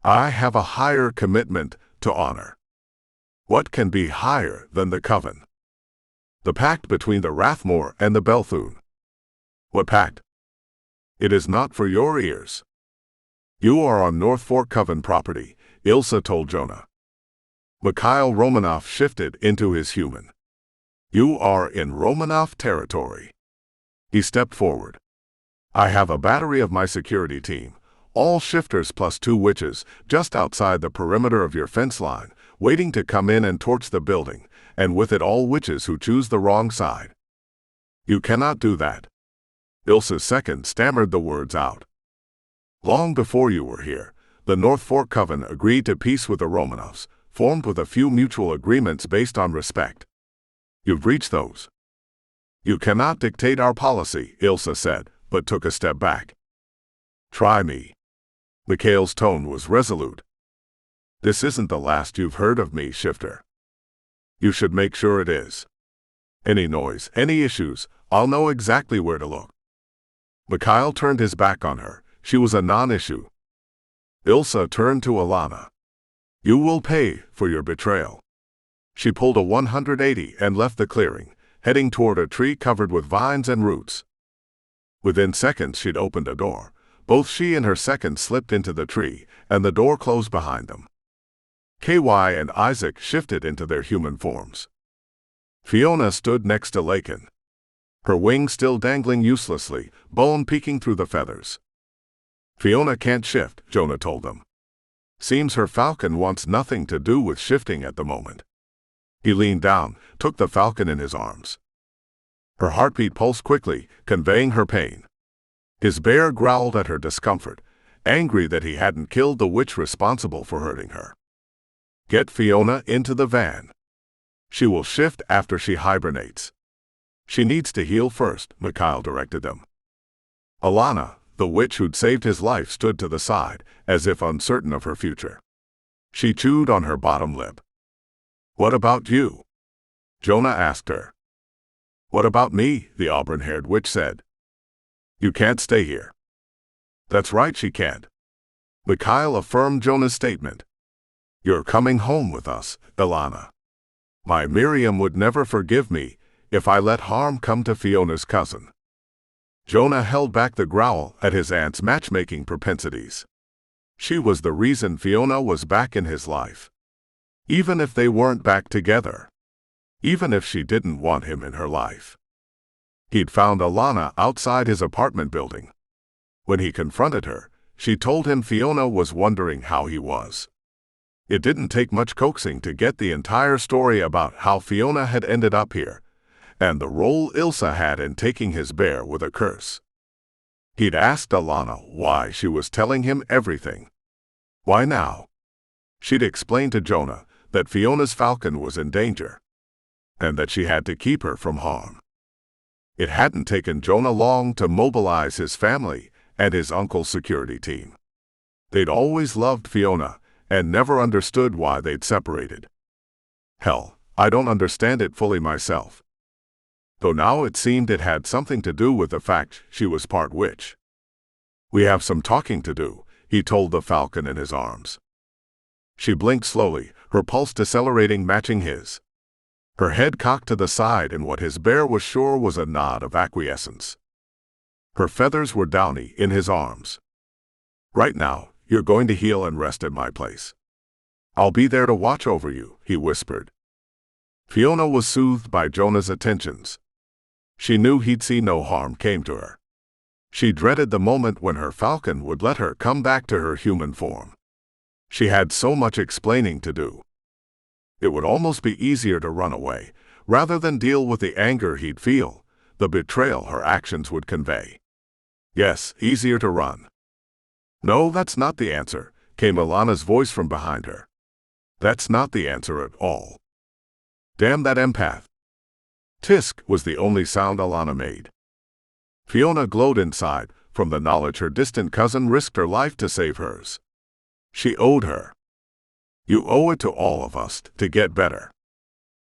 I have a higher commitment to honor." "What can be higher than the coven?" "The pact between the Rathmore and the Belthune." "What pact?" "It is not for your ears." "You are on North Fork Coven property," Ilsa told Jonah. Mikhail Romanoff shifted into his human. "You are in Romanoff territory." He stepped forward. "I have a battery of my security team, all shifters plus two witches, just outside the perimeter of your fence line, waiting to come in and torch the building, and with it all witches who choose the wrong side." "You cannot do that." Ilsa's second stammered the words out. "Long before you were here, the North Fork Coven agreed to peace with the Romanoffs, formed with a few mutual agreements based on respect. You've breached those." "You cannot dictate our policy," Ilsa said, but took a step back. "Try me." Mikhail's tone was resolute. "This isn't the last you've heard of me, shifter. You should make sure it is. Any noise, any issues, I'll know exactly where to look." Mikhail turned his back on her. She was a non-issue. Ilsa turned to Alana. "You will pay for your betrayal." She pulled a 180 and left the clearing, heading toward a tree covered with vines and roots. Within seconds she'd opened a door. Both she and her second slipped into the tree, and the door closed behind them. KY and Isaac shifted into their human forms. Fiona stood next to Lakin. Her wings still dangling uselessly, bone peeking through the feathers. "Fiona can't shift," Jonah told them. "Seems her falcon wants nothing to do with shifting at the moment." He leaned down, took the falcon in his arms. Her heartbeat pulsed quickly, conveying her pain. His bear growled at her discomfort, angry that he hadn't killed the witch responsible for hurting her. "Get Fiona into the van. She will shift after she hibernates. She needs to heal first," Mikhail directed them. Alana, the witch who'd saved his life, stood to the side, as if uncertain of her future. She chewed on her bottom lip. "What about you?" Jonah asked her. "What about me?" the auburn-haired witch said. "You can't stay here." "That's right, she can't." Mikhail affirmed Jonah's statement. "You're coming home with us, Ilana." My Miriam would never forgive me if I let harm come to Fiona's cousin. Jonah held back the growl at his aunt's matchmaking propensities. She was the reason Fiona was back in his life. Even if they weren't back together. Even if she didn't want him in her life. He'd found Alana outside his apartment building. When he confronted her, she told him Fiona was wondering how he was. It didn't take much coaxing to get the entire story about how Fiona had ended up here, and the role Ilsa had in taking his bear with a curse. He'd asked Alana why she was telling him everything. Why now? She'd explained to Jonah that Fiona's falcon was in danger, and that she had to keep her from harm. It hadn't taken Jonah long to mobilize his family and his uncle's security team. They'd always loved Fiona and never understood why they'd separated. Hell, I don't understand it fully myself. Though now it seemed it had something to do with the fact she was part witch. We have some talking to do, he told the falcon in his arms. She blinked slowly, her pulse decelerating, matching his. Her head cocked to the side in what his bear was sure was a nod of acquiescence. Her feathers were downy in his arms. Right now, you're going to heal and rest at my place. I'll be there to watch over you, he whispered. Fiona was soothed by Jonah's attentions. She knew he'd see no harm came to her. She dreaded the moment when her falcon would let her come back to her human form. She had so much explaining to do. It would almost be easier to run away, rather than deal with the anger he'd feel, the betrayal her actions would convey. Yes, easier to run. No, that's not the answer, came Alana's voice from behind her. That's not the answer at all. Damn that empath. Tisk was the only sound Alana made. Fiona glowed inside, from the knowledge her distant cousin risked her life to save hers. She owed her. You owe it to all of us to get better.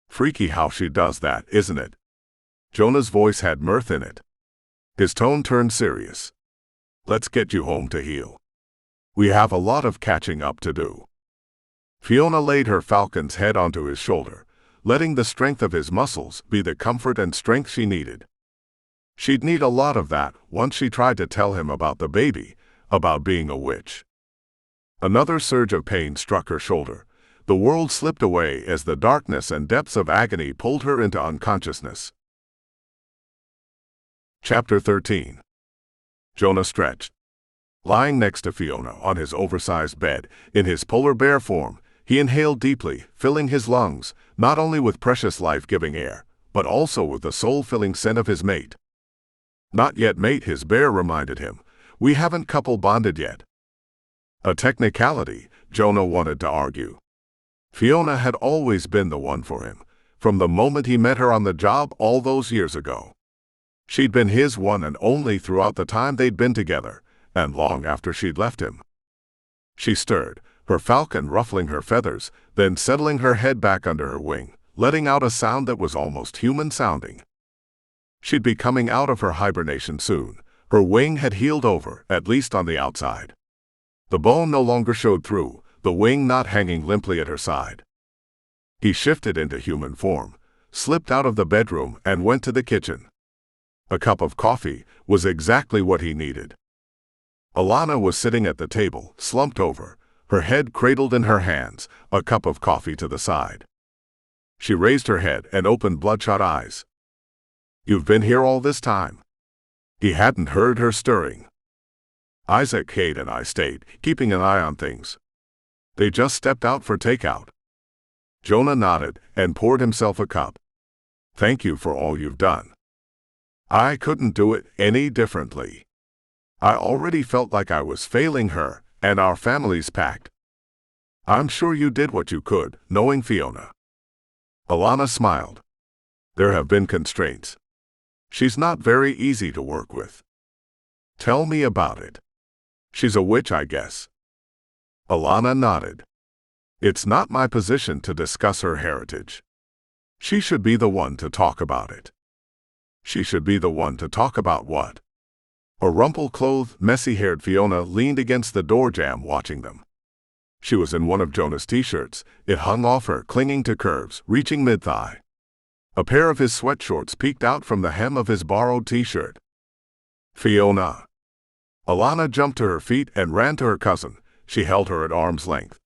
Freaky how she does that, isn't it? Jonah's voice had mirth in it. His tone turned serious. Let's get you home to heal. We have a lot of catching up to do. Fiona laid her falcon's head onto his shoulder, letting the strength of his muscles be the comfort and strength she needed. She'd need a lot of that once she tried to tell him about the baby, about being a witch. Another surge of pain struck her shoulder. The world slipped away as the darkness and depths of agony pulled her into unconsciousness. Chapter 13. Jonah stretched. Lying next to Fiona on his oversized bed, in his polar bear form, he inhaled deeply, filling his lungs, not only with precious life-giving air, but also with the soul-filling scent of his mate. Not yet mate, his bear reminded him. We haven't couple bonded yet. A technicality, Jonah wanted to argue. Fiona had always been the one for him, from the moment he met her on the job all those years ago. She'd been his one and only throughout the time they'd been together, and long after she'd left him. She stirred, her falcon ruffling her feathers, then settling her head back under her wing, letting out a sound that was almost human-sounding. She'd be coming out of her hibernation soon. Her wing had healed over, at least on the outside. The bone no longer showed through, the wing not hanging limply at her side. He shifted into human form, slipped out of the bedroom and went to the kitchen. A cup of coffee was exactly what he needed. Alana was sitting at the table, slumped over, her head cradled in her hands, a cup of coffee to the side. She raised her head and opened bloodshot eyes. You've been here all this time? He hadn't heard her stirring. Isaac, Kate, and I stayed, keeping an eye on things. They just stepped out for takeout. Jonah nodded and poured himself a cup. Thank you for all you've done. I couldn't do it any differently. I already felt like I was failing her and our family's pact. I'm sure you did what you could, knowing Fiona. Alana smiled. There have been constraints. She's not very easy to work with. Tell me about it. She's a witch, I guess. Alana nodded. It's not my position to discuss her heritage. She should be the one to talk about it. She should be the one to talk about what? A rumple-clothed, messy-haired Fiona leaned against the door jamb watching them. She was in one of Jonah's t-shirts. It hung off her, clinging to curves, reaching mid-thigh. A pair of his sweatshorts peeked out from the hem of his borrowed t-shirt. Fiona. Alana jumped to her feet and ran to her cousin. She held her at arm's length.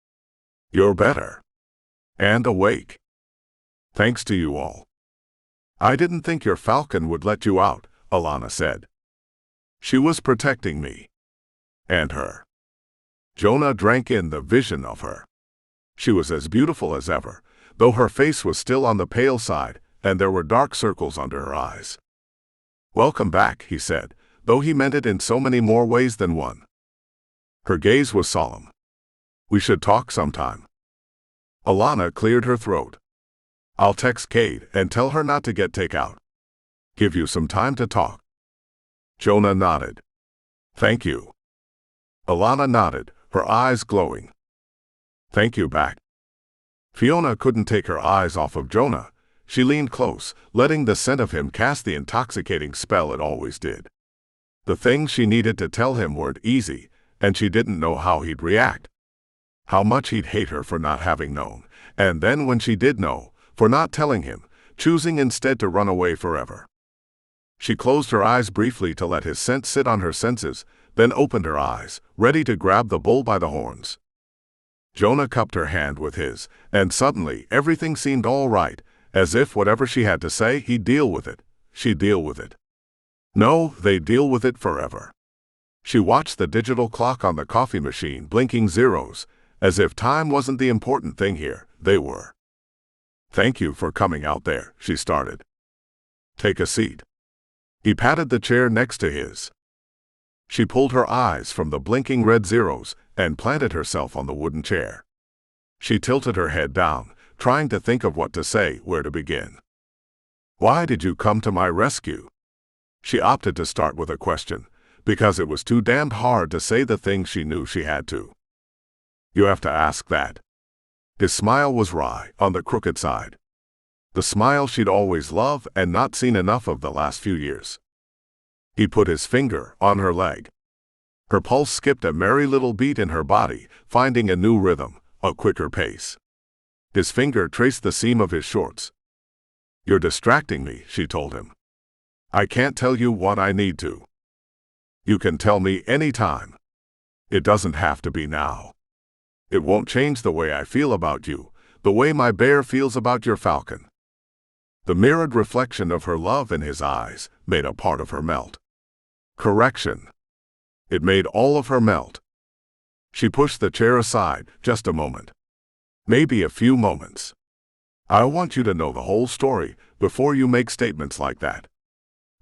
You're better. And awake. Thanks to you all. I didn't think your falcon would let you out, Alana said. She was protecting me. And her. Jonah drank in the vision of her. She was as beautiful as ever, though her face was still on the pale side, and there were dark circles under her eyes. Welcome back, he said, though he meant it in so many more ways than one. Her gaze was solemn. We should talk sometime. Alana cleared her throat. I'll text Kate and tell her not to get takeout. Give you some time to talk. Jonah nodded. Thank you. Alana nodded, her eyes glowing. Thank you back. Fiona couldn't take her eyes off of Jonah. She leaned close, letting the scent of him cast the intoxicating spell it always did. The things she needed to tell him weren't easy, and she didn't know how he'd react. How much he'd hate her for not having known, and then when she did know, for not telling him, choosing instead to run away forever. She closed her eyes briefly to let his scent sit on her senses, then opened her eyes, ready to grab the bull by the horns. Jonah cupped her hand with his, and suddenly everything seemed all right, as if whatever she had to say, he'd deal with it. She'd deal with it. No, they'd deal with it forever. She watched the digital clock on the coffee machine blinking zeros, as if time wasn't the important thing here. They were. Thank you for coming out there, she started. Take a seat. He patted the chair next to his. She pulled her eyes from the blinking red zeros and planted herself on the wooden chair. She tilted her head down, trying to think of what to say, where to begin. Why did you come to my rescue? She opted to start with a question, because it was too damned hard to say the things she knew she had to. You have to ask that. His smile was wry, on the crooked side. The smile she'd always loved and not seen enough of the last few years. He put his finger on her leg. Her pulse skipped a merry little beat in her body, finding a new rhythm, a quicker pace. His finger traced the seam of his shorts. You're distracting me, she told him. I can't tell you what I need to. You can tell me any time. It doesn't have to be now. It won't change the way I feel about you, the way my bear feels about your falcon. The mirrored reflection of her love in his eyes made a part of her melt. Correction. It made all of her melt. She pushed the chair aside, just a moment. Maybe a few moments. I want you to know the whole story before you make statements like that.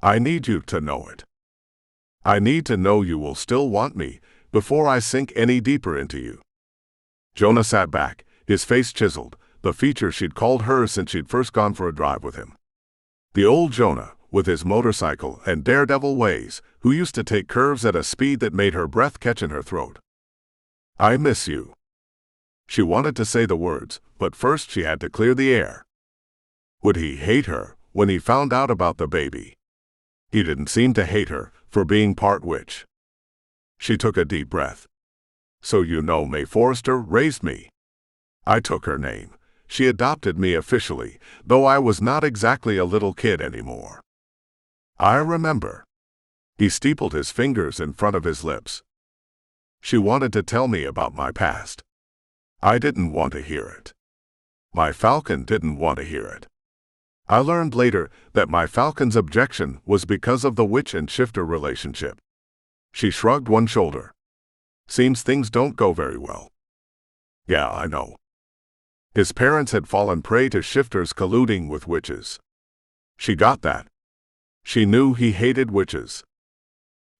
I need you to know it. I need to know you will still want me before I sink any deeper into you. Jonah sat back, his face chiseled, the feature she'd called hers since she'd first gone for a drive with him. The old Jonah, with his motorcycle and daredevil ways, who used to take curves at a speed that made her breath catch in her throat. I miss you. She wanted to say the words, but first she had to clear the air. Would he hate her when he found out about the baby? He didn't seem to hate her for being part witch. She took a deep breath. So you know May Forrester raised me. I took her name. She adopted me officially, though I was not exactly a little kid anymore. I remember. He steepled his fingers in front of his lips. She wanted to tell me about my past. I didn't want to hear it. My falcon didn't want to hear it. I learned later that my falcon's objection was because of the witch and shifter relationship. She shrugged one shoulder. Seems things don't go very well. Yeah, I know. His parents had fallen prey to shifters colluding with witches. She got that. She knew he hated witches.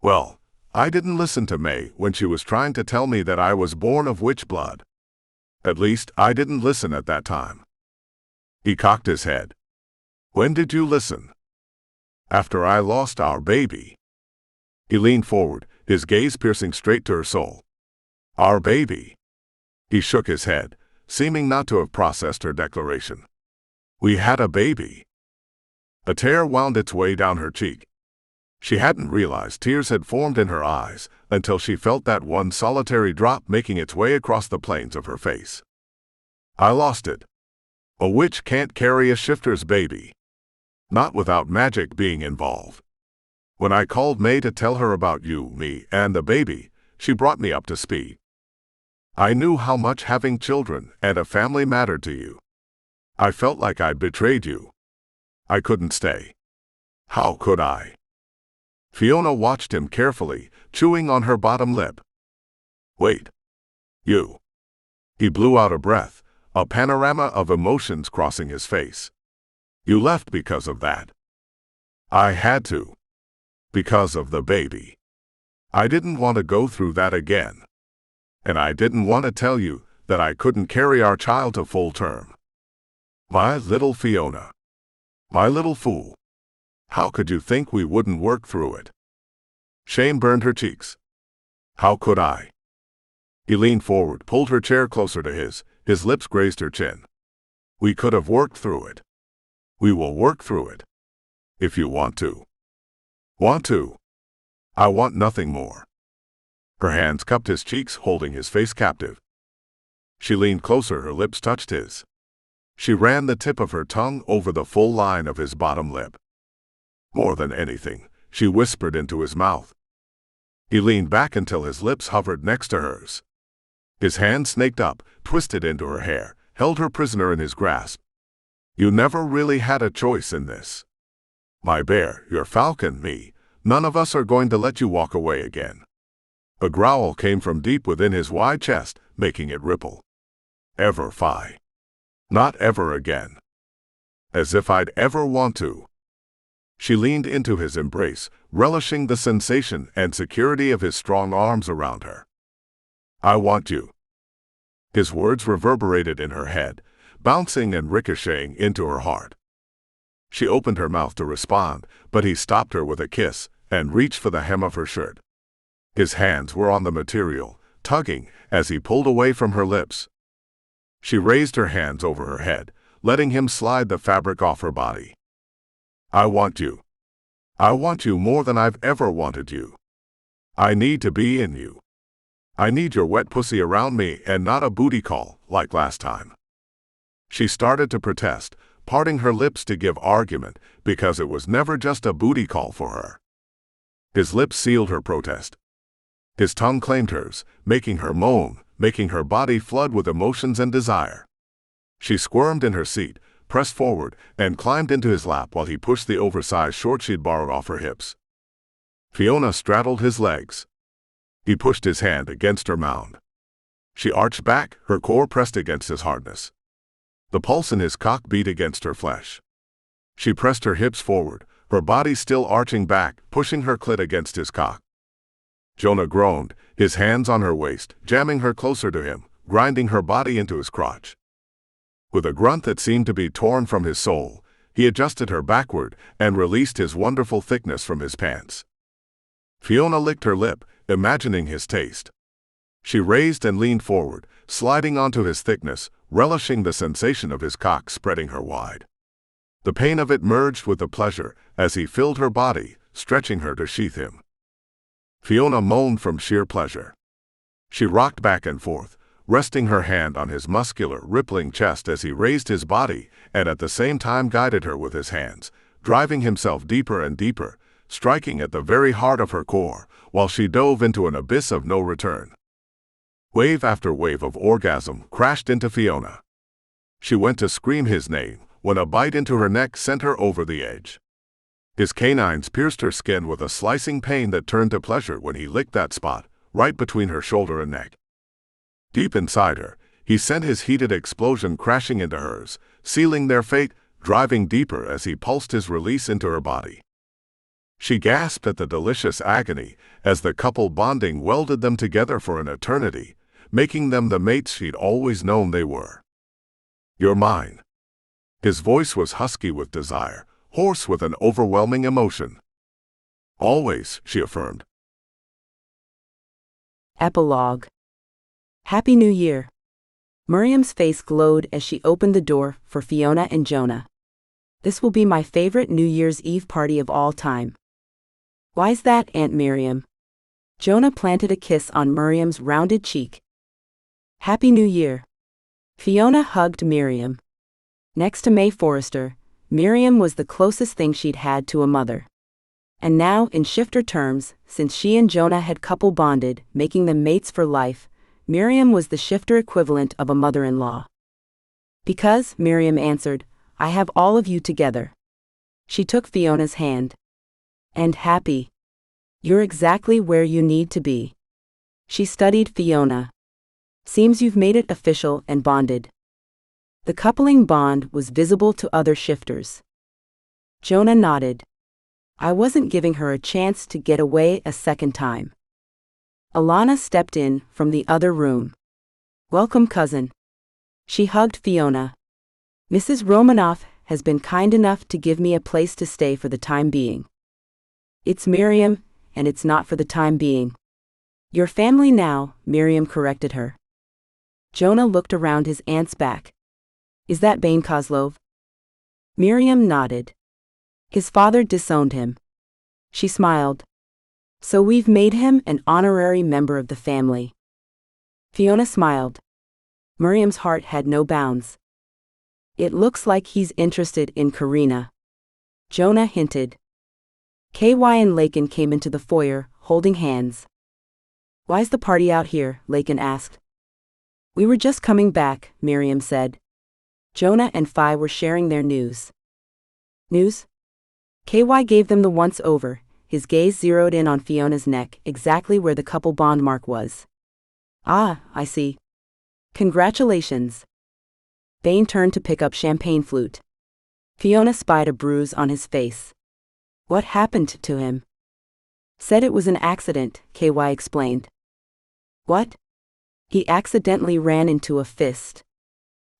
Well, I didn't listen to May when she was trying to tell me that I was born of witch blood. At least, I didn't listen at that time. He cocked his head. When did you listen? After I lost our baby. He leaned forward, his gaze piercing straight to her soul. Our baby. He shook his head, seeming not to have processed her declaration. We had a baby. A tear wound its way down her cheek. She hadn't realized tears had formed in her eyes until she felt that one solitary drop making its way across the planes of her face. I lost it. A witch can't carry a shifter's baby. Not without magic being involved. When I called May to tell her about you, me, and the baby, she brought me up to speed. I knew how much having children and a family mattered to you. I felt like I'd betrayed you. I couldn't stay. How could I? Fiona watched him carefully, chewing on her bottom lip. Wait. You. He blew out a breath, a panorama of emotions crossing his face. You left because of that. I had to. Because of the baby. I didn't want to go through that again. And I didn't want to tell you that I couldn't carry our child to full term. My little Fiona. My little fool. How could you think we wouldn't work through it? Shame burned her cheeks. How could I? He leaned forward, pulled her chair closer to his lips grazed her chin. We could have worked through it. We will work through it. If you want to. Want to? I want nothing more. Her hands cupped his cheeks, holding his face captive. She leaned closer, her lips touched his. She ran the tip of her tongue over the full line of his bottom lip. More than anything, she whispered into his mouth. He leaned back until his lips hovered next to hers. His hand snaked up, twisted into her hair, held her prisoner in his grasp. You never really had a choice in this. My bear, your falcon, me, none of us are going to let you walk away again. A growl came from deep within his wide chest, making it ripple. Ever, Fi. Not ever again. As if I'd ever want to. She leaned into his embrace, relishing the sensation and security of his strong arms around her. I want you. His words reverberated in her head, bouncing and ricocheting into her heart. She opened her mouth to respond, but he stopped her with a kiss and reached for the hem of her shirt. His hands were on the material, tugging as he pulled away from her lips. She raised her hands over her head, letting him slide the fabric off her body. I want you. I want you more than I've ever wanted you. I need to be in you. I need your wet pussy around me and not a booty call like last time. She started to protest, parting her lips to give argument because it was never just a booty call for her. His lips sealed her protest. His tongue claimed hers, making her moan, making her body flood with emotions and desire. She squirmed in her seat, pressed forward, and climbed into his lap while he pushed the oversized shorts she'd borrowed off her hips. Fiona straddled his legs. He pushed his hand against her mound. She arched back, her core pressed against his hardness. The pulse in his cock beat against her flesh. She pressed her hips forward, her body still arching back, pushing her clit against his cock. Jonah groaned, his hands on her waist, jamming her closer to him, grinding her body into his crotch. With a grunt that seemed to be torn from his soul, he adjusted her backward and released his wonderful thickness from his pants. Fiona licked her lip, imagining his taste. She raised and leaned forward, sliding onto his thickness, relishing the sensation of his cock spreading her wide. The pain of it merged with the pleasure as he filled her body, stretching her to sheath him. Fiona moaned from sheer pleasure. She rocked back and forth, resting her hand on his muscular, rippling chest as he raised his body and at the same time guided her with his hands, driving himself deeper and deeper, striking at the very heart of her core, while she dove into an abyss of no return. Wave after wave of orgasm crashed into Fiona. She went to scream his name when a bite into her neck sent her over the edge. His canines pierced her skin with a slicing pain that turned to pleasure when he licked that spot, right between her shoulder and neck. Deep inside her, he sent his heated explosion crashing into hers, sealing their fate, driving deeper as he pulsed his release into her body. She gasped at the delicious agony as the couple bonding welded them together for an eternity, making them the mates she'd always known they were. You're mine. His voice was husky with desire, hoarse with an overwhelming emotion. Always, she affirmed. Epilogue. Happy New Year. Miriam's face glowed as she opened the door for Fiona and Jonah. This will be my favorite New Year's Eve party of all time. Why's that, Aunt Miriam? Jonah planted a kiss on Miriam's rounded cheek. Happy New Year. Fiona hugged Miriam. Next to May Forrester, Miriam was the closest thing she'd had to a mother. And now, in shifter terms, since she and Jonah had couple bonded, making them mates for life, Miriam was the shifter equivalent of a mother-in-law. Because, Miriam answered, I have all of you together. She took Fiona's hand. And happy. You're exactly where you need to be. She studied Fiona. Seems you've made it official and bonded. The coupling bond was visible to other shifters. Jonah nodded. I wasn't giving her a chance to get away a second time. Alana stepped in from the other room. Welcome, cousin. She hugged Fiona. Mrs. Romanoff has been kind enough to give me a place to stay for the time being. It's Miriam, and it's not for the time being. Your family now, Miriam corrected her. Jonah looked around his aunt's back. Is that Bane Kozlov? Miriam nodded. His father disowned him. She smiled. So we've made him an honorary member of the family. Fiona smiled. Miriam's heart had no bounds. It looks like he's interested in Karina. Jonah hinted. KY and Lakin came into the foyer, holding hands. Why's the party out here? Lakin asked. We were just coming back, Miriam said. Jonah and Phi were sharing their news. News? KY gave them the once-over, his gaze zeroed in on Fiona's neck, exactly where the couple bond mark was. Ah, I see. Congratulations. Bane turned to pick up champagne flute. Fiona spied a bruise on his face. What happened to him? Said it was an accident, KY explained. What? He accidentally ran into a fist.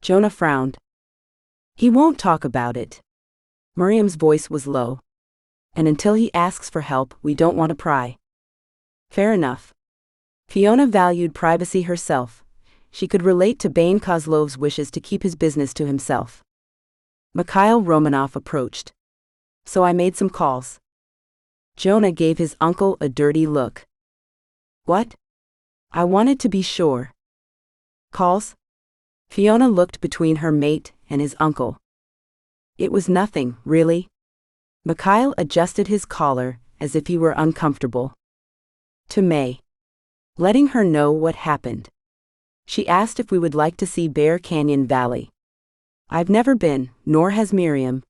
Jonah frowned. He won't talk about it. Miriam's voice was low. And until he asks for help, we don't want to pry. Fair enough. Fiona valued privacy herself. She could relate to Bane Kozlov's wishes to keep his business to himself. Mikhail Romanoff approached. So I made some calls. Jonah gave his uncle a dirty look. What? I wanted to be sure. Calls? Fiona looked between her mate and his uncle. It was nothing, really. Mikhail adjusted his collar as if he were uncomfortable. To May. Letting her know what happened. She asked if we would like to see Bear Canyon Valley. I've never been, nor has Miriam.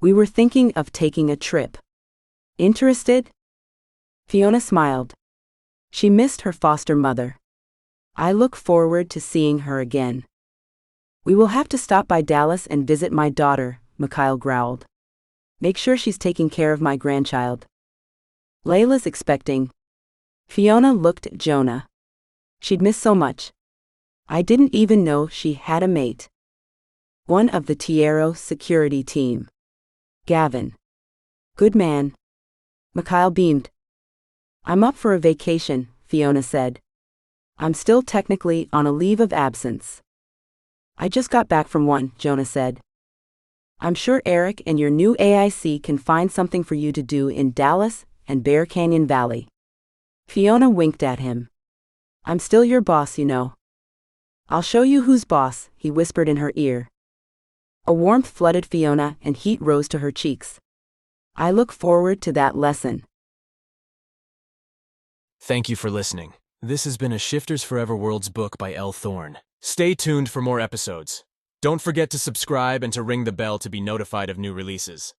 We were thinking of taking a trip. Interested? Fiona smiled. She missed her foster mother. I look forward to seeing her again. We will have to stop by Dallas and visit my daughter, Mikhail growled. Make sure she's taking care of my grandchild. Layla's expecting. Fiona looked at Jonah. She'd miss so much. I didn't even know she had a mate. One of the Tiero security team. Gavin. Good man. Mikhail beamed. I'm up for a vacation, Fiona said. I'm still technically on a leave of absence. I just got back from one, Jonah said. I'm sure Eric and your new AIC can find something for you to do in Dallas and Bear Canyon Valley. Fiona winked at him. I'm still your boss, you know. I'll show you who's boss, he whispered in her ear. A warmth flooded Fiona and heat rose to her cheeks. I look forward to that lesson. Thank you for listening. This has been a Shifters Forever Worlds book by L. Thorne. Stay tuned for more episodes. Don't forget to subscribe and to ring the bell to be notified of new releases.